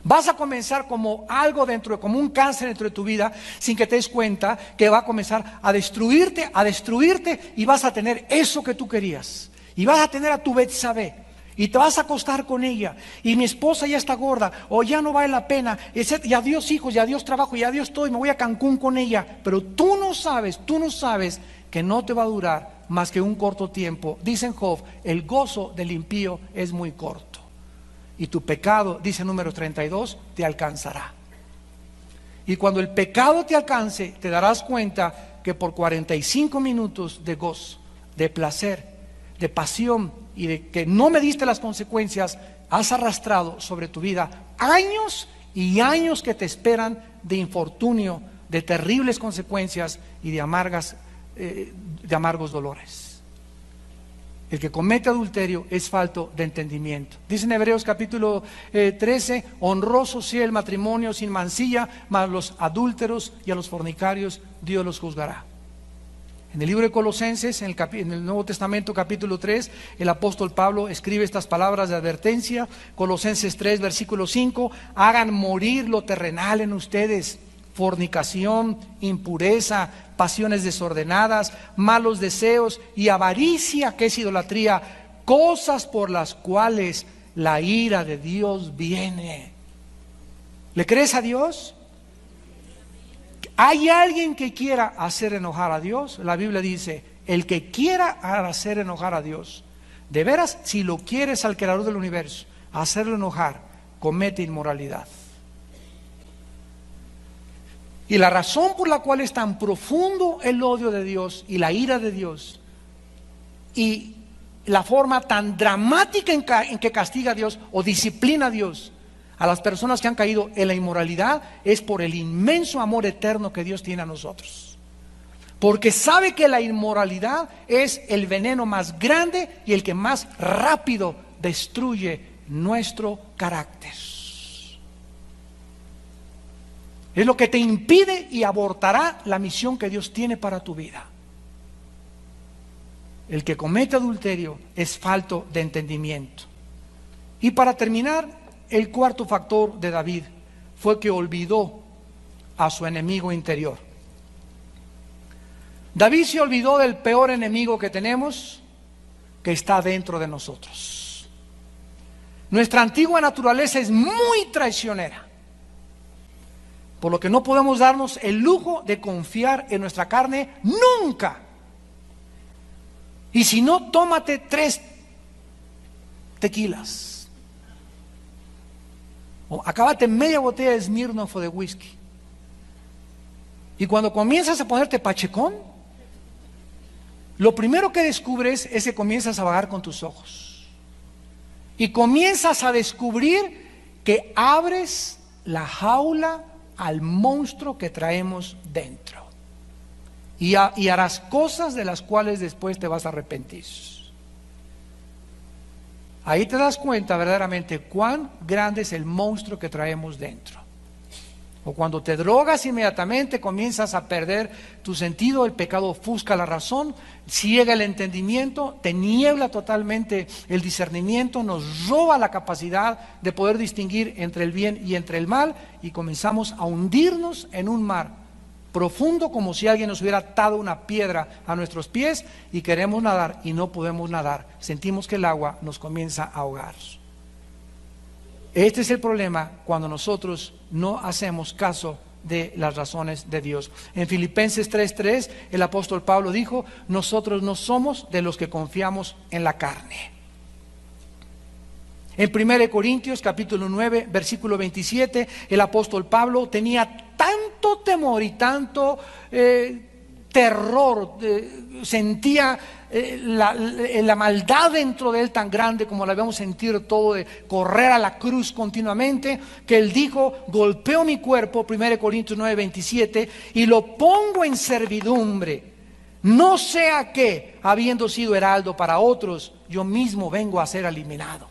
Vas a comenzar como algo como un cáncer dentro de tu vida, sin que te des cuenta, que va a comenzar a destruirte, y vas a tener eso que tú querías. Y vas a tener a tu Betsabé. Y te vas a acostar con ella, y mi esposa ya está gorda, o ya no vale la pena, y adiós hijos, y adiós trabajo, y adiós todo, y me voy a Cancún con ella. Pero tú no sabes que no te va a durar más que un corto tiempo. Dice en Job, el gozo del impío es muy corto, y tu pecado, dice Números 32, te alcanzará. Y cuando el pecado te alcance, te darás cuenta que por 45 minutos de gozo, de placer, de pasión y de que no mediste las consecuencias, has arrastrado sobre tu vida años y años que te esperan de infortunio, de terribles consecuencias y de amargos dolores. El que comete adulterio es falto de entendimiento. Dice en Hebreos capítulo 13, honroso sea el matrimonio sin mancilla, mas los adúlteros y a los fornicarios Dios los juzgará. En el libro de Colosenses, en el Nuevo Testamento capítulo 3, el apóstol Pablo escribe estas palabras de advertencia. Colosenses 3, versículo 5, hagan morir lo terrenal en ustedes: fornicación, impureza, pasiones desordenadas, malos deseos y avaricia, que es idolatría, cosas por las cuales la ira de Dios viene. ¿Le crees a Dios? ¿Hay alguien que quiera hacer enojar a Dios? La Biblia dice, el que quiera hacer enojar a Dios, de veras, si lo quieres al creador del universo, hacerlo enojar, comete inmoralidad. Y la razón por la cual es tan profundo el odio de Dios y la ira de Dios y la forma tan dramática en que castiga a Dios o disciplina a Dios a las personas que han caído en la inmoralidad es por el inmenso amor eterno que Dios tiene a nosotros. Porque sabe que la inmoralidad es el veneno más grande y el que más rápido destruye nuestro carácter. Es lo que te impide y abortará la misión que Dios tiene para tu vida. El que comete adulterio es falto de entendimiento. Y para terminar, el cuarto factor de David fue que olvidó a su enemigo interior. David se olvidó del peor enemigo que tenemos, que está dentro de nosotros. Nuestra antigua naturaleza es muy traicionera, por lo que no podemos darnos el lujo de confiar en nuestra carne nunca. Y si no, tómate 3 tequilas. O acábate media botella de Smirnoff o de whisky. Y cuando comienzas a ponerte pachecón, lo primero que descubres es que comienzas a vagar con tus ojos. Y comienzas a descubrir que abres la jaula al monstruo que traemos dentro. Y harás cosas de las cuales después te vas a arrepentir. Ahí te das cuenta verdaderamente cuán grande es el monstruo que traemos dentro. O cuando te drogas, inmediatamente comienzas a perder tu sentido, el pecado ofusca la razón, ciega el entendimiento, te niebla totalmente el discernimiento, nos roba la capacidad de poder distinguir entre el bien y entre el mal, y comenzamos a hundirnos en un mar profundo, como si alguien nos hubiera atado una piedra a nuestros pies y queremos nadar y no podemos nadar. Sentimos que el agua nos comienza a ahogar. Este es el problema cuando nosotros no hacemos caso de las razones de Dios. En Filipenses 3:3 el apóstol Pablo dijo: nosotros no somos de los que confiamos en la carne. En 1 Corintios capítulo 9 versículo 27 el apóstol Pablo tenía tanto temor y tanto terror, sentía la maldad dentro de él tan grande como la debemos sentir todo, de correr a la cruz continuamente, que él dijo: golpeo mi cuerpo, 1 Corintios 9:27, y lo pongo en servidumbre, no sea que, habiendo sido heraldo para otros, yo mismo vengo a ser eliminado.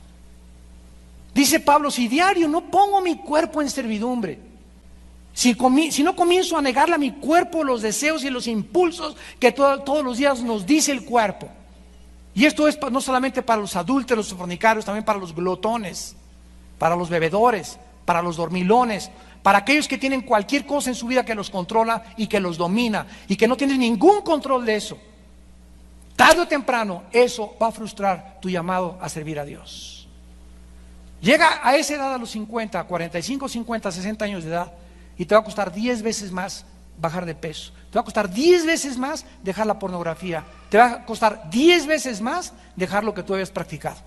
Dice Pablo: si diario no pongo mi cuerpo en servidumbre, si no comienzo a negarle a mi cuerpo los deseos y los impulsos que todos los días nos dice el cuerpo. Y esto es no solamente para los adúlteros, los fornicarios, también para los glotones, para los bebedores, para los dormilones, para aquellos que tienen cualquier cosa en su vida que los controla y que los domina y que no tienen ningún control de eso. Tarde o temprano eso va a frustrar tu llamado a servir a Dios. Llega a esa edad, a los 50, 45, 50, 60 años de edad, y te va a costar 10 veces más bajar de peso. Te va a costar 10 veces más dejar la pornografía. Te va a costar 10 veces más dejar lo que tú habías practicado.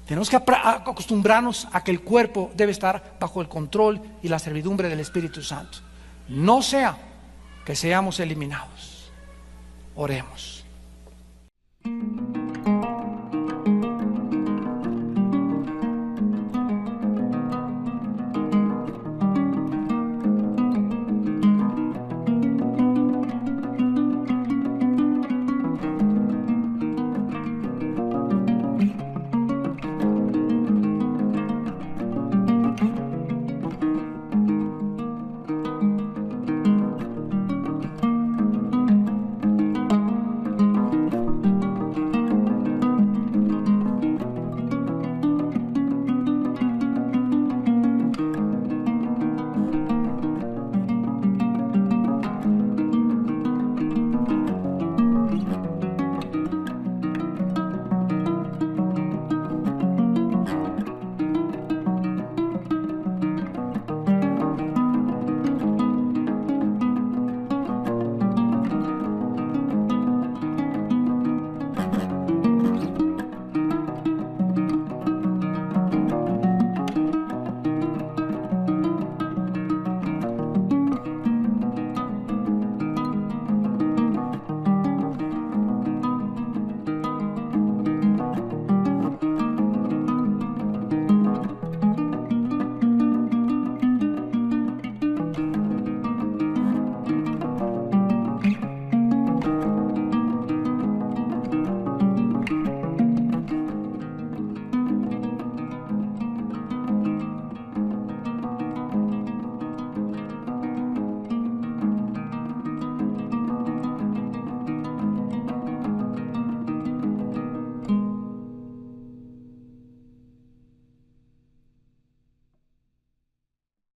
Tenemos que acostumbrarnos a que el cuerpo debe estar bajo el control y la servidumbre del Espíritu Santo. No sea que seamos eliminados. Oremos.